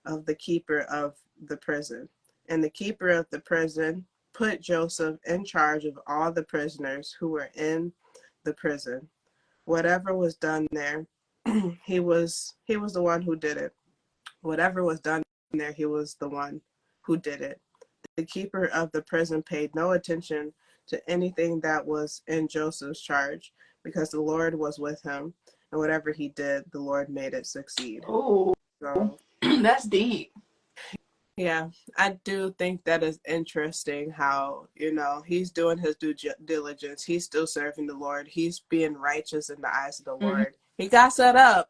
of the keeper of the prison. And the keeper of the prison put Joseph in charge of all the prisoners who were in the prison. Whatever was done there, he was the one who did it. Whatever was done there, he was the one who did it. The keeper of the prison paid no attention to anything that was in Joseph's charge, because the Lord was with him, and whatever he did, the Lord made it succeed. Oh, So, that's deep. yeah, I do think that is interesting how, he's doing his due diligence. He's still serving the Lord. He's being righteous in the eyes of the Mm-hmm. Lord. He got set up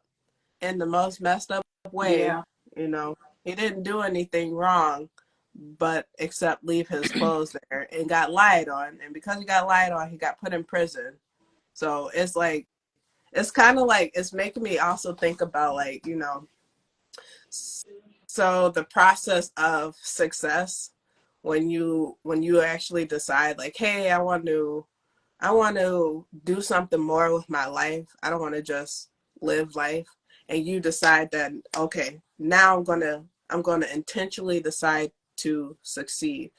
in the most messed up way. Yeah. He didn't do anything wrong, but except leave his clothes there, and got lied on. And because he got lied on, he got put in prison. So it's like, it's kind of like, it's making me also think about, like, so the process of success, when you actually decide, like, hey, I want to do something more with my life. I don't want to just live life. And you decide that, okay, now I'm gonna intentionally decide to succeed.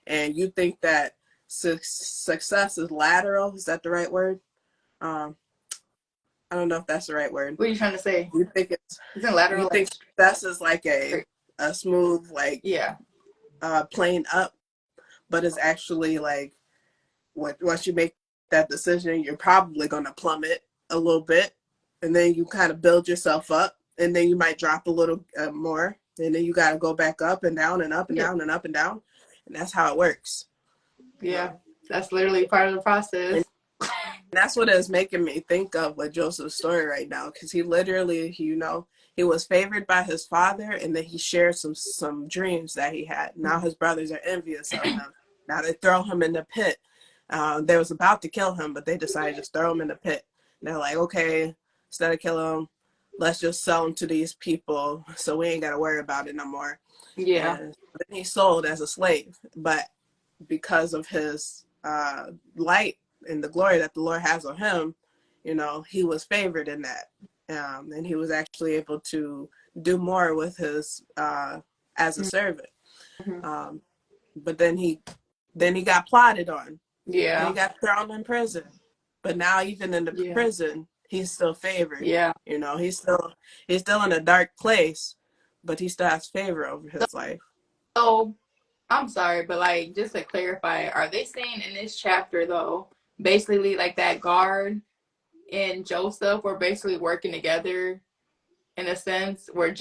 And you think that success is lateral. Is that the right word? Um, I don't know if that's the right word. What are you trying to say? You think Isn't you lateral like think success is like straight? a smooth, like, Yeah. plane up, but it's actually like, once you make that decision, you're probably going to plummet a little bit, and then you kind of build yourself up, and then you might drop a little more, and then you got to go back up and down and up and Yeah. down and up and down, and that's how it works. Yeah. That's literally part of the process. And that's what is making me think of with Joseph's story right now, because he literally, he was favored by his father, and then he shared some dreams that he had. Now his brothers are envious of him. Now they throw him in the pit. They was about to kill him, but they decided to just throw him in the pit. And they're like, okay, instead of killing him, let's just sell him to these people, so we ain't got to worry about it no more. Yeah. And then he's sold as a slave. But because of his light and the glory that the Lord has on him, he was favored in that. And he was actually able to do more with his as a servant. Mm-hmm. But then he got plotted on. And he Yeah. got thrown in prison. But now, even in the Yeah. prison, he's still favored. Yeah. He's still in a dark place, but he still has favor over his life. So I'm sorry, but like just to clarify, are they saying in this chapter though basically like that guard and Joseph were basically working together in a sense, where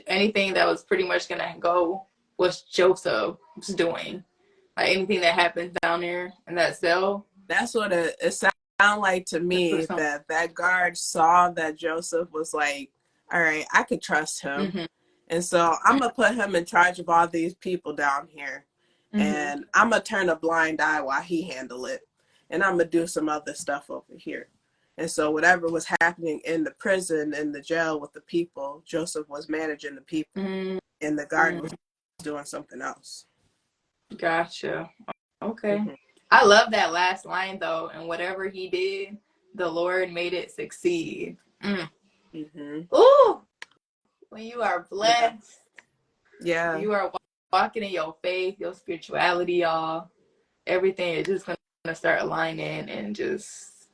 anything that was pretty much gonna go was Joseph was doing. Like anything that happens down there in that cell. That's what it sounded like to me, that guard saw that Joseph was like, all right, I could trust him. Mm-hmm. And so I'm going to put him in charge of all these people down here. Mm-hmm. And I'm going to turn a blind eye while he handle it. And I'm going to do some other stuff over here. And so whatever was happening in the prison, in the jail with the people, Joseph was managing the people. Mm-hmm. And the guard was doing something else. Gotcha. Okay. Mm-hmm. I love that last line though. And whatever he did, the Lord made it succeed. Mm-hmm. Ooh! When you are blessed, yeah, you are walking in your faith, your spirituality, y'all. Everything is just gonna start aligning and just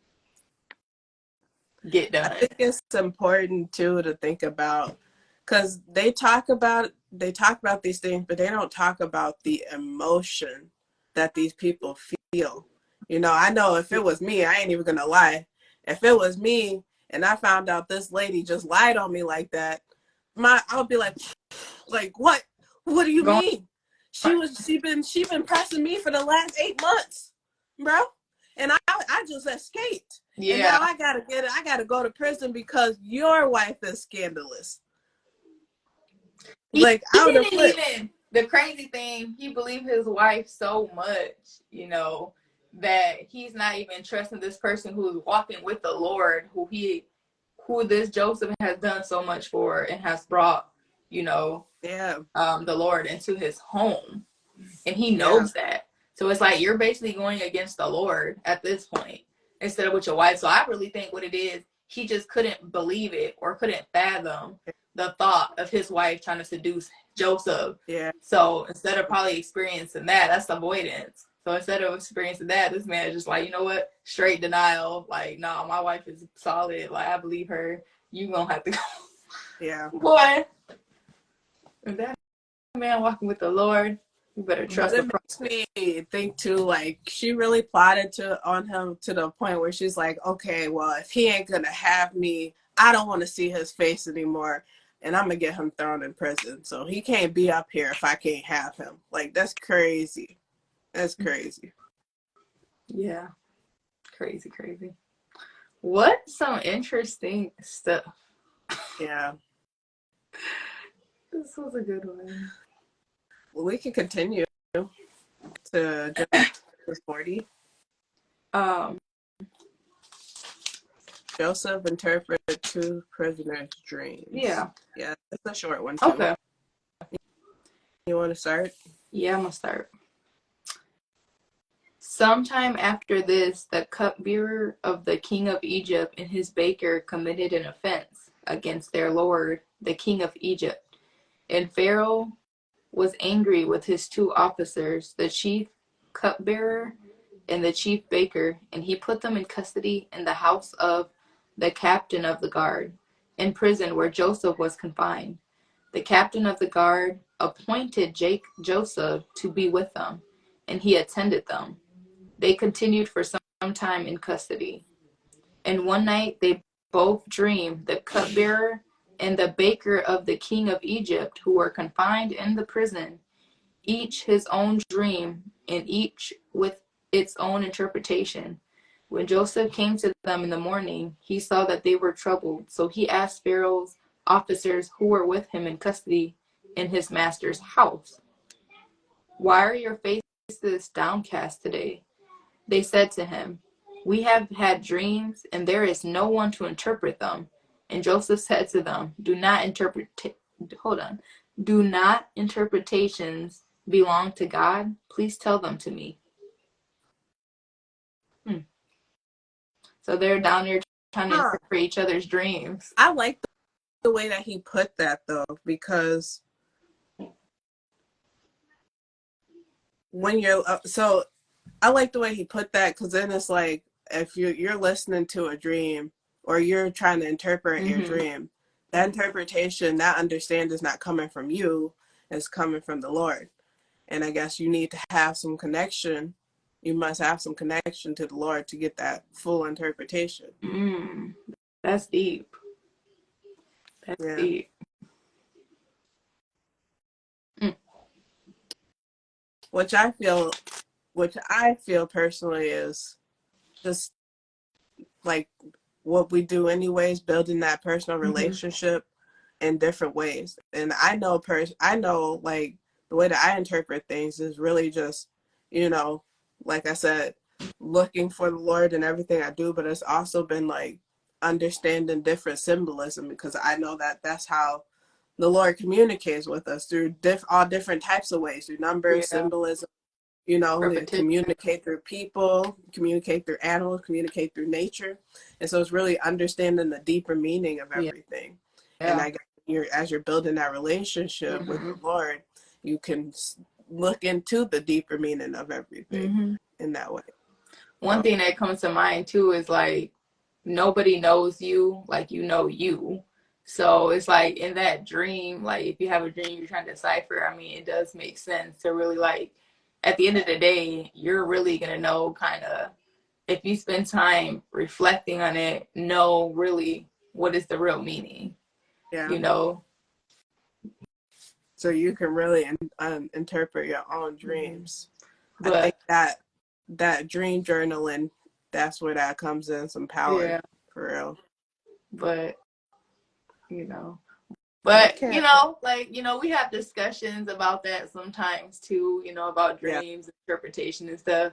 get done. I think it's important too to think about, because they talk about these things, but they don't talk about the emotion that these people feel. You know, I know if it was me, I ain't even gonna lie. If it was me and I found out this lady just lied on me like that, I would be like what? What do you mean? She been pressing me for the last 8 months, bro. And I just escaped. Yeah. And now I gotta go to prison because your wife is scandalous. He didn't even, the crazy thing, he believed his wife so much, you know, that he's not even trusting this person who's walking with the Lord, who this Joseph has done so much for and has brought, you know, the Lord into his home. And he knows that. So it's like you're basically going against the Lord at this point instead of with your wife. So I really think what it is, he just couldn't believe it or couldn't fathom the thought of his wife trying to seduce Joseph. Yeah. So instead of probably experiencing that's avoidance. So instead of experiencing that, this man is just like, you know what? Straight denial. Like, no, my wife is solid. Like, I believe her. You gonna have to go. Yeah. Boy. If that man walking with the Lord, you better trust him. It makes me think too, like, she really plotted on him to the point where she's like, okay, well, if he ain't gonna have me, I don't want to see his face anymore. And I'm gonna get him thrown in prison. So he can't be up here if I can't have him. Like, that's crazy. That's crazy. Yeah. Crazy. What some interesting stuff. Yeah. This was a good one. Well, we can continue to Genesis 40. Joseph interpreted 2 prisoners' dreams. Yeah. Yeah, it's a short one too. Okay. You want to start? Yeah, I'm going to start. Sometime after this, the cupbearer of the king of Egypt and his baker committed an offense against their lord, the king of Egypt. And Pharaoh was angry with his 2 officers, the chief cupbearer and the chief baker, and he put them in custody in the house of the captain of the guard, in prison where Joseph was confined. The captain of the guard appointed Joseph to be with them, and he attended them. They continued for some time in custody. And one night they both dreamed, the cupbearer and the baker of the king of Egypt, who were confined in the prison, each his own dream, and each with its own interpretation. When Joseph came to them in the morning, he saw that they were troubled. So he asked Pharaoh's officers who were with him in custody in his master's house, "Why are your faces downcast today?" They said to him, "We have had dreams, and there is no one to interpret them." And Joseph said to them, Do not interpretations belong to God? Please tell them to me. So they're down there trying to interpret each other's dreams. I like the way that he put that, though, because when you're I like the way he put that, because then it's like, if you're listening to a dream or you're trying to interpret your dream, that interpretation, that understanding is not coming from you, it's coming from the Lord. And I guess you need to have some connection you must have some connection to the Lord to get that full interpretation. That's deep. That's Yeah. deep. Which I feel personally is just like what we do anyways, building that personal relationship in different ways. And I know like the way that I interpret things is really just, like I said, looking for the Lord in everything I do, but it's also been like understanding different symbolism, because I know that that's how the Lord communicates with us, through all different types of ways, through numbers, symbolism, communicate through people, communicate through animals, communicate through nature. And so it's really understanding the deeper meaning of everything. And I guess as you're building that relationship with the Lord, you can look into the deeper meaning of everything in that way. One thing that comes to mind too is like, nobody knows you like you know you. So it's like in that dream, like if you have a dream you're trying to decipher, I mean, it does make sense to really, like, at the end of the day, you're really going to know, kind of, if you spend time reflecting on it, know really what is the real meaning, So you can really interpret your own dreams. But I think that dream journaling, that's where that comes in some power, for real. But like, we have discussions about that sometimes too, about dreams, interpretation and stuff.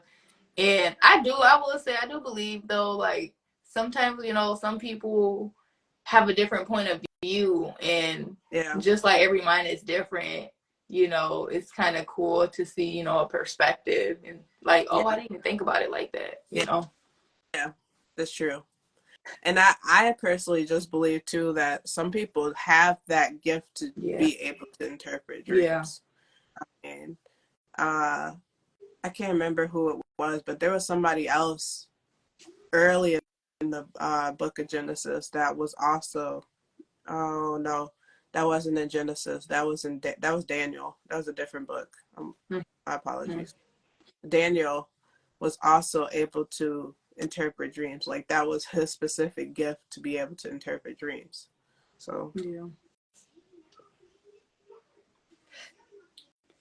And I will say, I do believe though, like sometimes, some people have a different point of view, and just like every mind is different, it's kind of cool to see, a perspective, and like, I didn't even think about it like that, Yeah, that's true. And I personally just believe too that some people have that gift to be able to interpret dreams. And I can't remember who it was, but there was somebody else early in the book of Genesis that was also, oh no, that wasn't in Genesis. That was Daniel. That was a different book. My apologies. Daniel was also able to interpret dreams. Like that was his specific gift, to be able to interpret dreams. So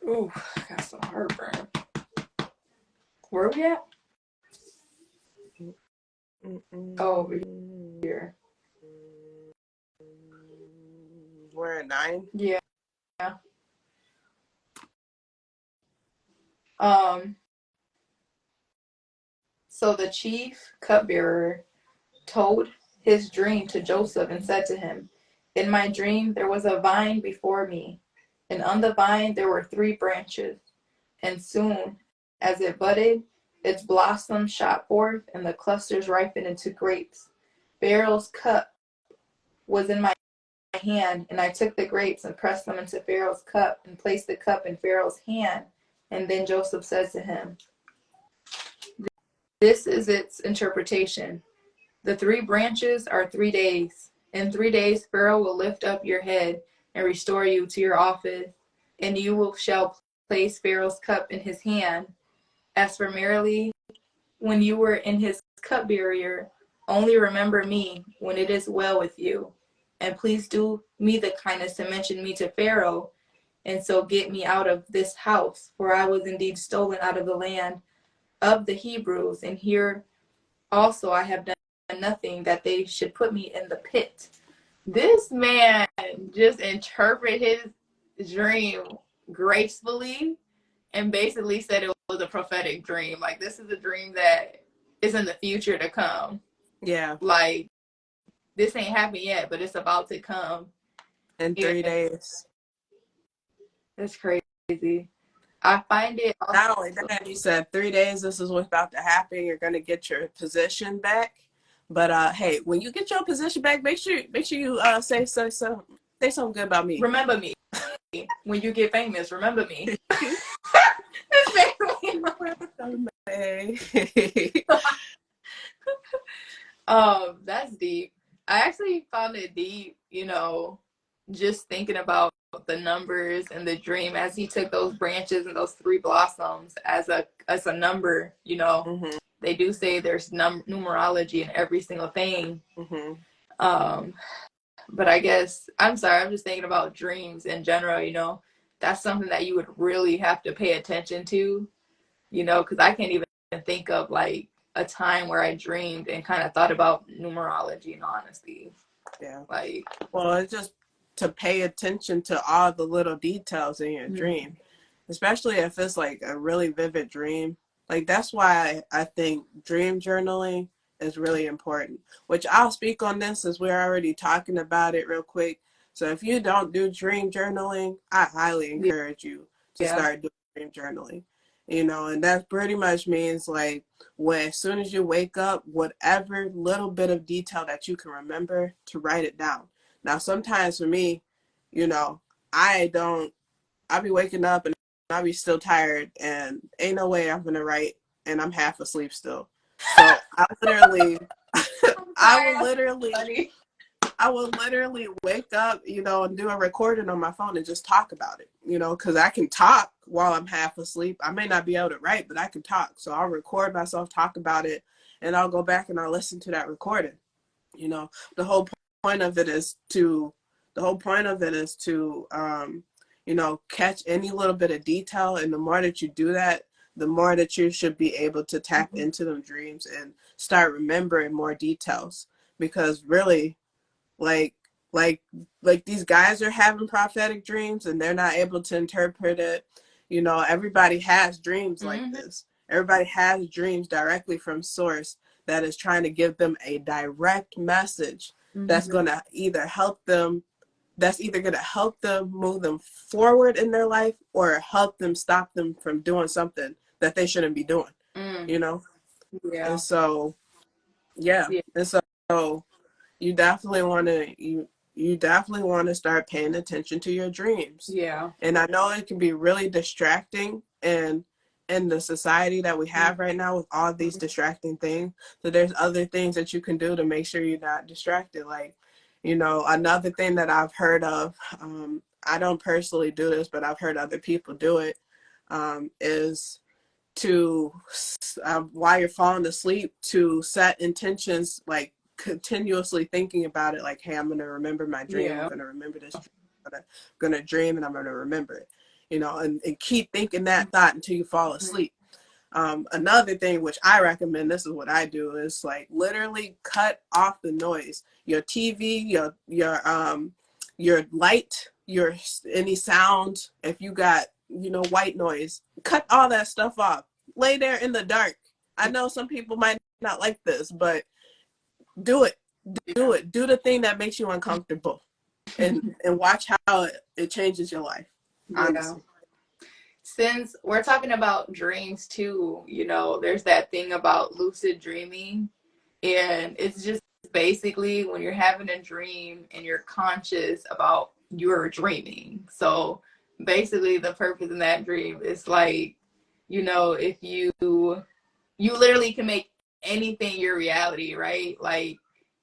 Ooh, I got some heartburn. Where are we at? Over here. We're at 9. Yeah. So the chief cupbearer told his dream to Joseph and said to him, "In my dream there was a vine before me, and on the vine there were 3 branches. And soon as it budded, its blossoms shot forth, and the clusters ripened into grapes. Pharaoh's cup was in my hand, and I took the grapes and pressed them into Pharaoh's cup and placed the cup in Pharaoh's hand." And then Joseph says to him, "This is its interpretation. The 3 branches are 3 days. In 3 days, Pharaoh will lift up your head and restore you to your office, and shall place Pharaoh's cup in his hand. As for merely when you were in his cupbearer, only remember me when it is well with you. And please do me the kindness to mention me to Pharaoh, and so get me out of this house, for I was indeed stolen out of the land of the Hebrews, and here also I have done nothing that they should put me in the pit." This man just interpreted his dream gracefully and basically said it was a prophetic dream. Like, this is a dream that is in the future to come. Yeah. Like, this ain't happened yet, but it's about to come. In 3 days. That's crazy. I find it awesome. Not only that, you said 3 days, this is what's about to happen. You're going to get your position back. But hey, when you get your position back, make sure you say something good about me. Remember me. When you get famous, remember me. That's deep. I actually found it deep, just thinking about the numbers in the dream as he took those branches and those three blossoms as a number, you know. Mm-hmm. They do say there's numerology in every single thing. Mm-hmm. But I guess, I'm sorry, I'm just thinking about dreams in general, you know. That's something that you would really have to pay attention to, you know, because I can't even think of like a time where I dreamed and kind of thought about numerology, in honesty. Yeah. Like, well, it's just to pay attention to all the little details in your dream, especially if it's like a really vivid dream. Like that's why I think dream journaling is really important, which I'll speak on this as we're already talking about it real quick. So if you don't do dream journaling, I highly encourage you to start doing dream journaling. You know, and that pretty much means like when as soon as you wake up, whatever little bit of detail that you can remember, to write it down. Now sometimes for me, you know, I'll be waking up and I'll be still tired and ain't no way I'm gonna write and I'm half asleep still. So I literally I will literally wake up, you know, and do a recording on my phone and just talk about it, you know, because I can talk while I'm half asleep. I may not be able to write, but I can talk. So I'll record myself, talk about it, and I'll go back and I'll listen to that recording. You know, the whole point of it is to, you know, catch any little bit of detail. And the more that you do that, the more that you should be able to tap into them dreams and start remembering more details. Because really, like these guys are having prophetic dreams and they're not able to interpret it. You know, everybody has dreams like this. Everybody has dreams directly from source that is trying to give them a direct message that's going to either help them move them forward in their life or help them stop them from doing something that they shouldn't be doing. You know. And so and so you definitely want to start paying attention to your dreams. And I know it can be really distracting and in the society that we have right now with all these distracting things. So there's other things that you can do to make sure you're not distracted. Like, you know, another thing that I've heard of, I don't personally do this, but I've heard other people do it, is to, while you're falling asleep, to set intentions, like continuously thinking about it, like, hey, I'm going to remember my dream. I'm going to remember this dream. I'm going to dream and I'm going to remember it, you know, and keep thinking that thought until you fall asleep. Another thing which I recommend, this is what I do, is like literally cut off the noise. Your TV, your light, your any sound. If you got, you know, white noise, cut all that stuff off. Lay there in the dark. I know some people might not like this, but do it. Do it. Do the thing that makes you uncomfortable, and watch how it changes your life. Honestly. Since we're talking about dreams too, you know, there's that thing about lucid dreaming, and it's just basically when you're having a dream and you're conscious about your dreaming. So basically the purpose in that dream is like, you know, if you literally can make anything your reality, right? Like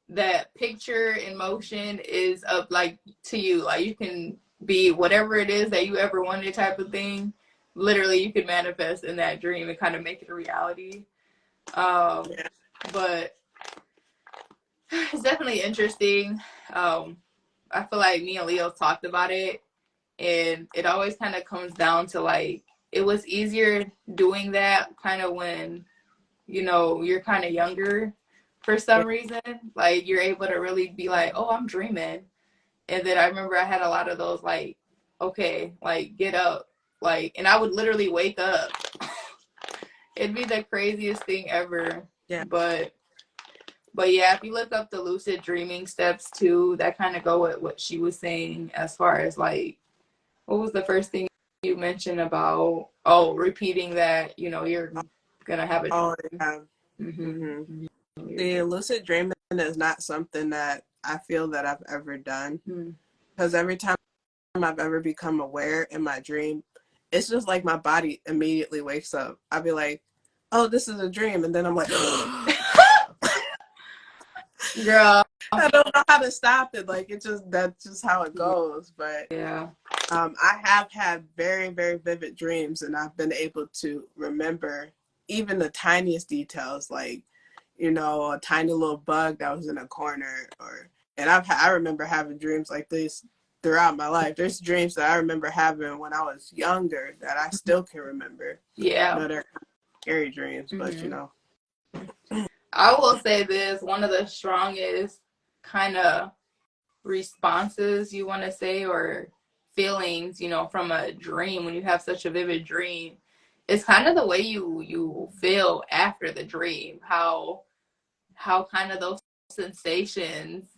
that picture in motion is up like to you, like you can be whatever it is that you ever wanted type of thing. Literally you could manifest in that dream and kind of make it a reality. But it's definitely interesting. I feel like me and Leo talked about it, and it always kind of comes down to like, it was easier doing that kind of when, you know, you're kind of younger for some reason. Like you're able to really be like, oh, I'm dreaming. And then I remember I had a lot of those like, okay, like get up. Like, and I would literally wake up. It'd be the craziest thing ever. Yeah. But yeah, if you look up the lucid dreaming steps too, that kind of go with what she was saying as far as like, what was the first thing you mentioned about, repeating that, you know, you're gonna have a dream. Oh, yeah. Mm-hmm. The lucid dreaming is not something that I feel that I've ever done, because every time I've ever become aware in my dream, it's just like my body immediately wakes up. I'll be like, oh, this is a dream. And then I'm like, girl, I don't know how to stop it. Like, that's just how it goes. But yeah, I have had very, very vivid dreams, and I've been able to remember even the tiniest details, like, you know, a tiny little bug that was in a corner, and I remember having dreams like this throughout my life. There's dreams that I remember having when I was younger that I still can remember. Yeah. You know, they're scary dreams, but you know. I will say this, one of the strongest kind of responses you want to say, or feelings, you know, from a dream, when you have such a vivid dream, it's kind of the way you feel after the dream, how kind of those sensations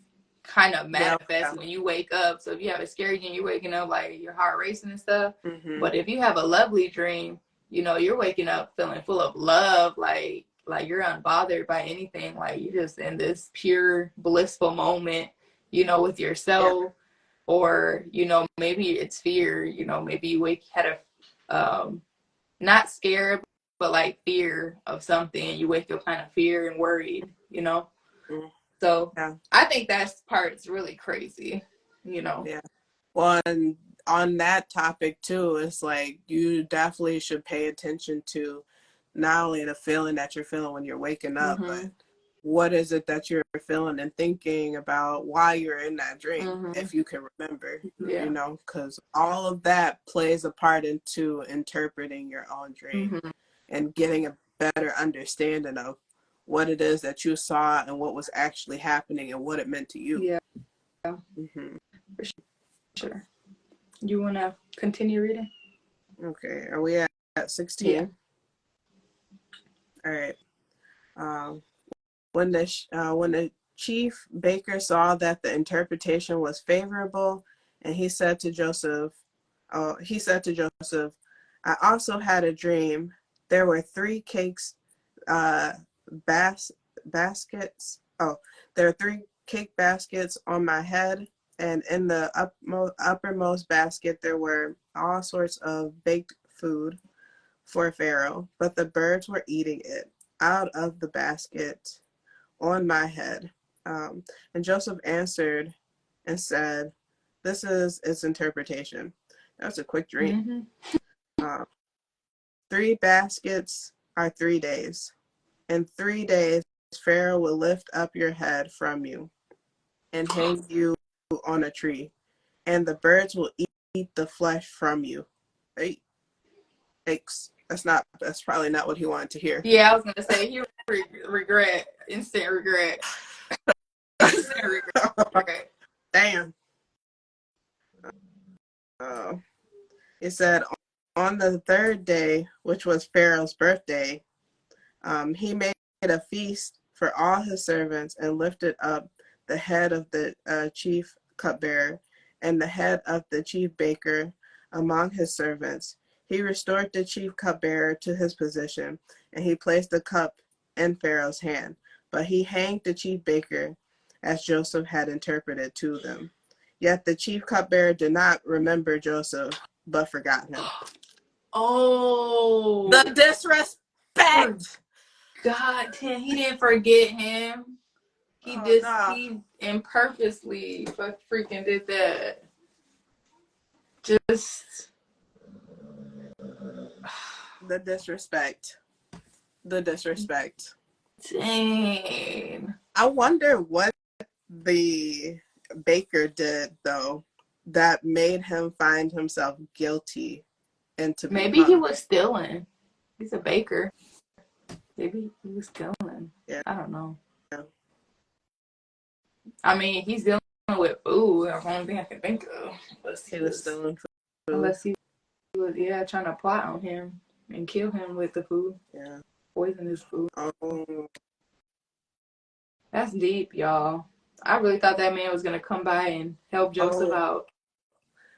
kind of manifest when you wake up. So if you have a scary dream, you're waking up like your heart racing and stuff. But if you have a lovely dream, you know, you're waking up feeling full of love, like you're unbothered by anything, like you're just in this pure blissful moment, you know, with yourself. Or, you know, maybe it's fear, you know, maybe you had a not scared, but like fear of something. You wake up kind of fear and worried, you know. So I think that part's really crazy, you know. Yeah. Well, and on that topic too, it's like you definitely should pay attention to not only the feeling that you're feeling when you're waking up, but what is it that you're feeling and thinking about while you're in that dream, if you can remember, you know, because all of that plays a part into interpreting your own dream and getting a better understanding of what it is that you saw and what was actually happening and what it meant to you. Yeah. For sure. You want to continue reading? Okay. Are we at 16? Yeah. All right. When the chief baker saw that the interpretation was favorable, and he said to Joseph, I also had a dream. There were 3 cakes, baskets. Oh, there are 3 cake baskets on my head, and in the uppermost basket there were all sorts of baked food for Pharaoh, but the birds were eating it out of the basket on my head. And Joseph answered and said, this is its interpretation. That was a quick dream. 3 baskets are 3 days. In 3 days, Pharaoh will lift up your head from you and hang you on a tree, and the birds will eat the flesh from you. Hey, that's probably not what he wanted to hear. Yeah, I was going to say, he regret, instant regret. Instant regret. Damn. It said, on the 3rd day, which was Pharaoh's birthday, he made a feast for all his servants and lifted up the head of the chief cupbearer and the head of the chief baker among his servants. He restored the chief cupbearer to his position, and he placed the cup in Pharaoh's hand. But he hanged the chief baker, as Joseph had interpreted to them. Yet the chief cupbearer did not remember Joseph, but forgot him. Oh, the disrespect! God damn, he didn't forget him. He he purposely freaking did that. Just the disrespect. Dang. I wonder what the baker did, though, that made him find himself guilty and to maybe he was stealing. He's a baker. Maybe he was stealing. Yeah. I don't know. Yeah. I mean, he's dealing with food. That's the only thing I can think of. He was stealing food. Unless he was, trying to plot on him and kill him with the food. Yeah. Poison his food. Oh. That's deep, y'all. I really thought that man was going to come by and help Joseph out.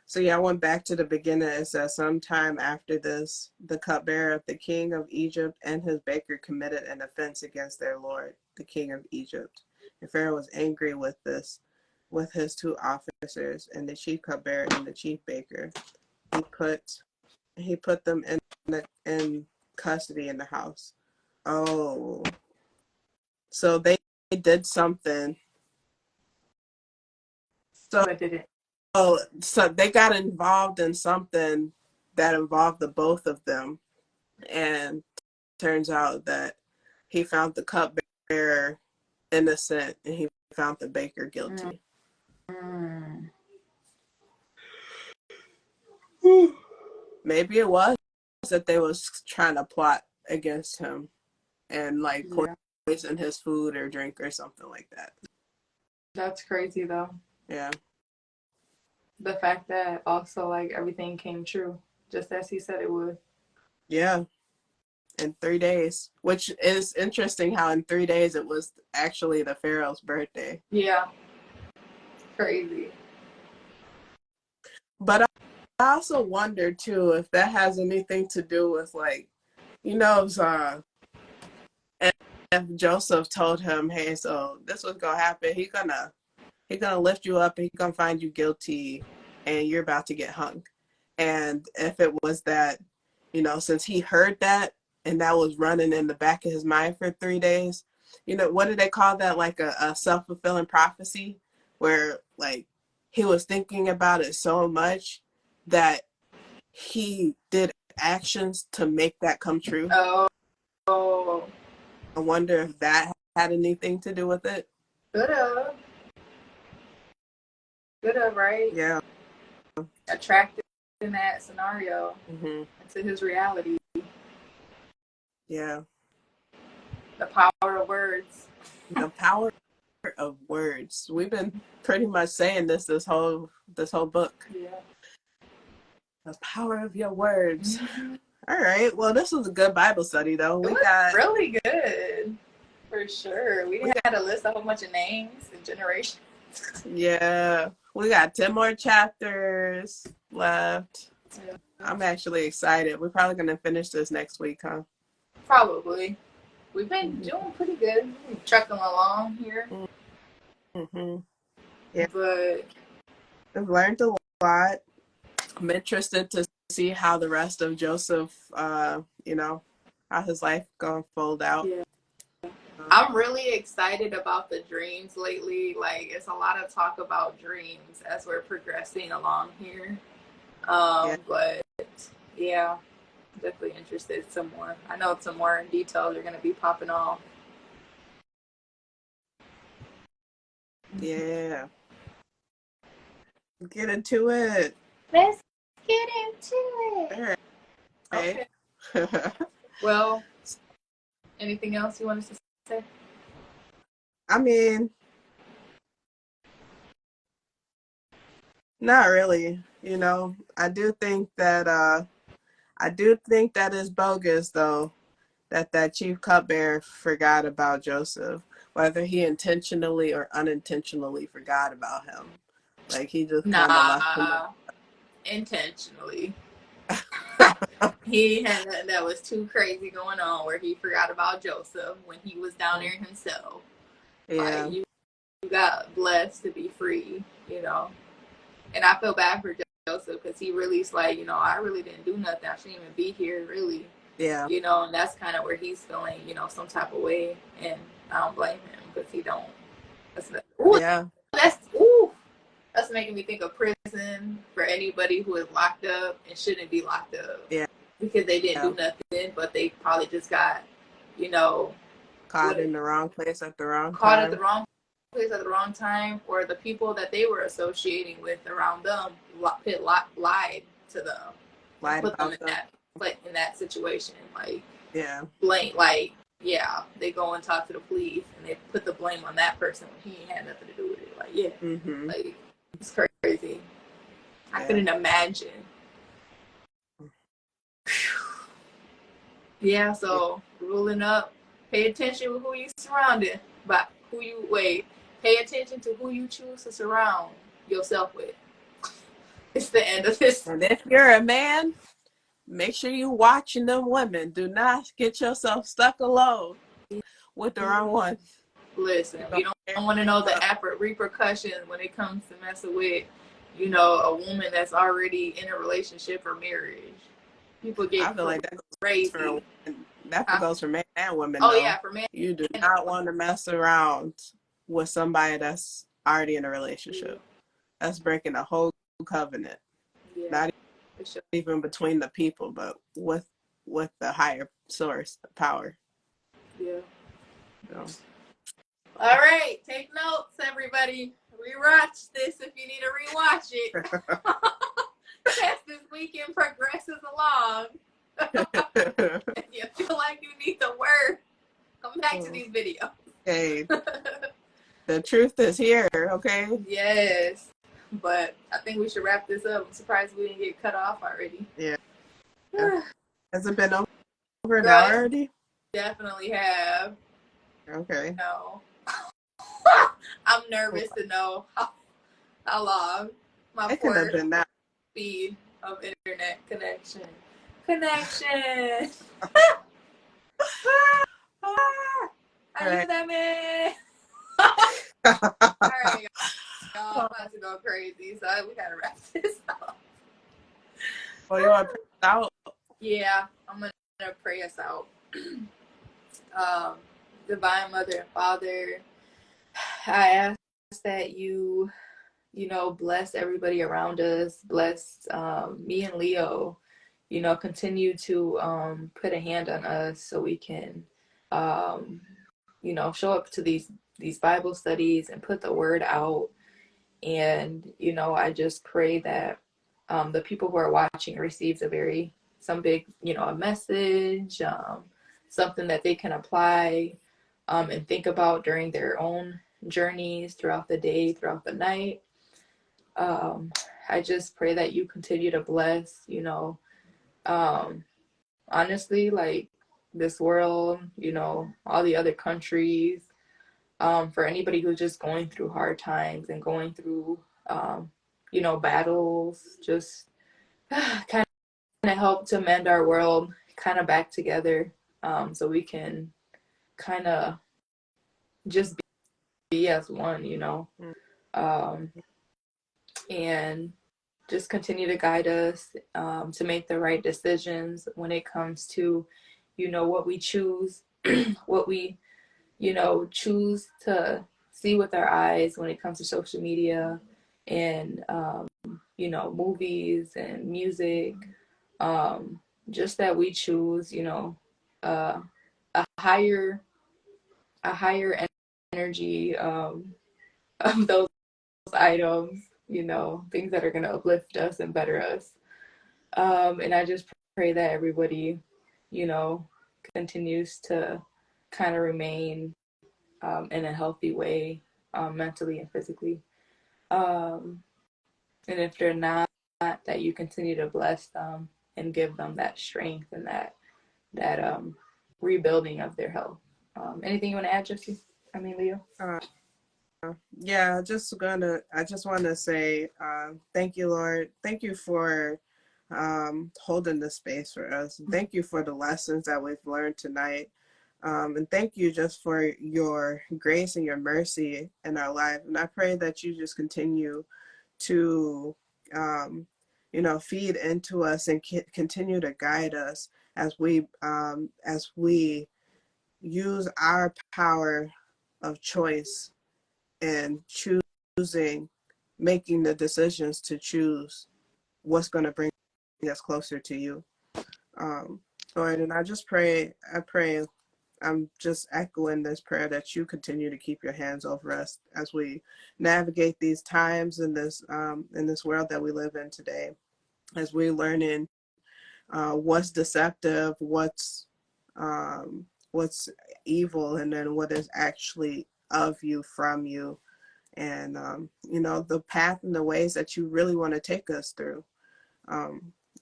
So I went back to the beginning. It says, sometime after this, the cupbearer of the king of Egypt and his baker committed an offense against their lord, the king of Egypt. And Pharaoh was angry with his 2 officers, and the chief cupbearer and the chief baker. He put them in custody in the house. Oh. So they did something. So I did it. so they got involved in something that involved the both of them, and turns out that he found the cupbearer innocent and he found the baker guilty. Mm. Maybe it was that they was trying to plot against him and like poison his food or drink or something like that. That's crazy though. Yeah. The fact that also like everything came true just as he said it would. Yeah. In 3 days, which is interesting how in 3 days it was actually the Pharaoh's birthday. Yeah. Crazy. But I also wonder too if that has anything to do with like, you know, if Joseph told him, hey, so this was gonna happen, he's gonna lift you up and he's gonna find you guilty and you're about to get hung. And if it was that, you know, since he heard that and that was running in the back of his mind for 3 days, you know, what do they call that? Like a self-fulfilling prophecy, where like he was thinking about it so much that he did actions to make that come true. Oh. I wonder if that had anything to do with it. Could have, right? Yeah. Attracted in that scenario into his reality. Yeah. The power of words. The power of words. We've been pretty much saying this whole book. Yeah. The power of your words. All right. Well, this was a good Bible study, though. It was really good, for sure. We had to list a whole bunch of names and generations. Yeah, we got 10 more chapters left. Yeah. I'm actually excited. We're probably gonna finish this next week, huh? Probably. We've been doing pretty good. We're trucking along here. Mm-hmm. Yeah, But I've learned a lot. I'm interested to see how the rest of Joseph, you know, how his life gonna fold out. yeah. I'm really excited about the dreams lately. Like, it's a lot of talk about dreams as we're progressing along here. But yeah, definitely interested some more. I know some more details are going to be popping off. Yeah. Get into it. Let's get into it. All right. Okay. Well, anything else you want us to say? I mean, not really. You know, I do think that it's bogus though that chief cupbearer forgot about Joseph, whether he intentionally or unintentionally forgot about him. Like he just kind of left him. Intentionally. He had that was too crazy going on where he forgot about Joseph when he was down there himself. Yeah. Like, you got blessed to be free, you know. And I feel bad for Joseph because he really's like, you know, I really didn't do nothing. I shouldn't even be here, really. Yeah. You know, and that's kind of where he's feeling, you know, some type of way. And I don't blame him because he don't. That's making me think of prison for anybody who is locked up and shouldn't be locked up. Yeah. Because they didn't do nothing, but they probably just got, you know, caught in the wrong place at the wrong time. Caught at the wrong place at the wrong time, or the people that they were associating with around them lied to them. Put them in that situation. Like, blame, like, they go and talk to the police and they put the blame on that person when he ain't had nothing to do with it. Like, like, it's crazy. I couldn't imagine. Yeah, so ruling up, pay attention to who you surrounded, but pay attention to who you choose to surround yourself with. It's the end of this. And if you're a man, make sure you watching them women. Do not get yourself stuck alone with the wrong one. Listen, we don't want to know the repercussions when it comes to messing with, you know, a woman that's already in a relationship or marriage. People get crazy. That goes for men and women. Oh, yeah, for men. You do not want to mess around with somebody that's already in a relationship. That's breaking a whole covenant. Yeah, Not for sure. even between the people, but with the higher source power. Yeah. So. All right, take notes, everybody. Rewatch this if you need to rewatch it. As this weekend progresses along, if you feel like you need the word, come back to these videos. Hey, the truth is here, okay? Yes, but I think we should wrap this up. I'm surprised we didn't get cut off already. Yeah. Has it been over an Girl, hour already? definitely have. Okay. No. I'm nervous to know how long my It could have poor been that. speed of internet connection. Connection. Ayúdame. All right, y'all. I'm about to go crazy, so we gotta wrap this up. Well, you want to print it out? Yeah, I'm gonna pray us out. Divine Mother and Father, I ask that you bless everybody around us, bless me and Leo, continue to put a hand on us so we can, show up to these Bible studies and put the word out. And, I just pray that the people who are watching receives some big, a message, something that they can apply and think about during their own journeys throughout the day, throughout the night. I just pray that you continue to bless, honestly, like this world, all the other countries, for anybody who's just going through hard times and going through, battles, just kind of help to mend our world kind of back together, so we can kind of just be as one, and just continue to guide us to make the right decisions when it comes to, what we choose, what we, choose to see with our eyes when it comes to social media and, movies and music. Just that we choose, a higher energy of those items, things that are going to uplift us and better us. And I just pray that everybody, continues to kind of remain in a healthy way, mentally and physically. And if they're not, that you continue to bless them and give them that strength and that rebuilding of their health. Anything you want to add, Jesse? Leo? Yeah, I just want to say thank you, Lord. Thank you for holding this space for us. Thank you for the lessons that we've learned tonight. And thank you just for your grace and your mercy in our life. And I pray that you just continue to, feed into us and continue to guide us as we use our power of choice and making the decisions to choose what's going to bring us closer to you. Lord, and I pray, I'm just echoing this prayer that you continue to keep your hands over us as we navigate these times in this world that we live in today, as we're learning what's deceptive, what's evil, and then what is actually of you, from you, and the path and the ways that you really want to take us through,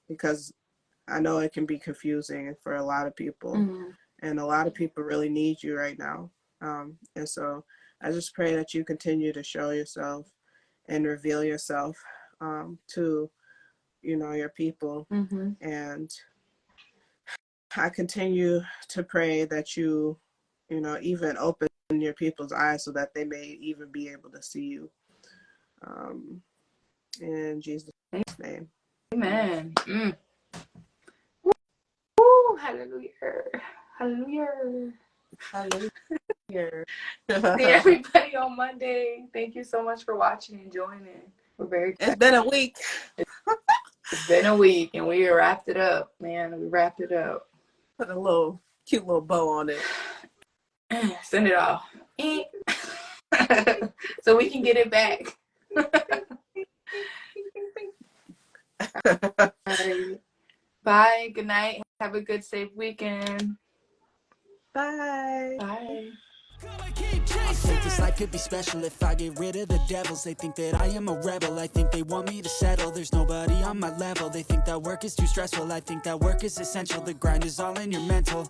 because I know it can be confusing for a lot of people. Mm-hmm. And a lot of people really need you right now. And so I just pray that you continue to show yourself and reveal yourself to, your people. Mm-hmm. And I continue to pray that you, even open your people's eyes so that they may even be able to see you. In Jesus' name. Amen. Woo, hallelujah. Hallelujah. Hallelujah. See everybody on Monday. Thank you so much for watching and joining. We're very It's been a week. It's been a week and we wrapped it up, man. We wrapped it up. Put a little cute little bow on it. Send it off. So we can get it back. Right. Bye. Good night. Have a good, safe weekend. Bye. Bye. I think this life could be special if I get rid of the devils. They think that I am a rebel, I think they want me to settle. There's nobody on my level, they think that work is too stressful. I think that work is essential, the grind is all in your mental.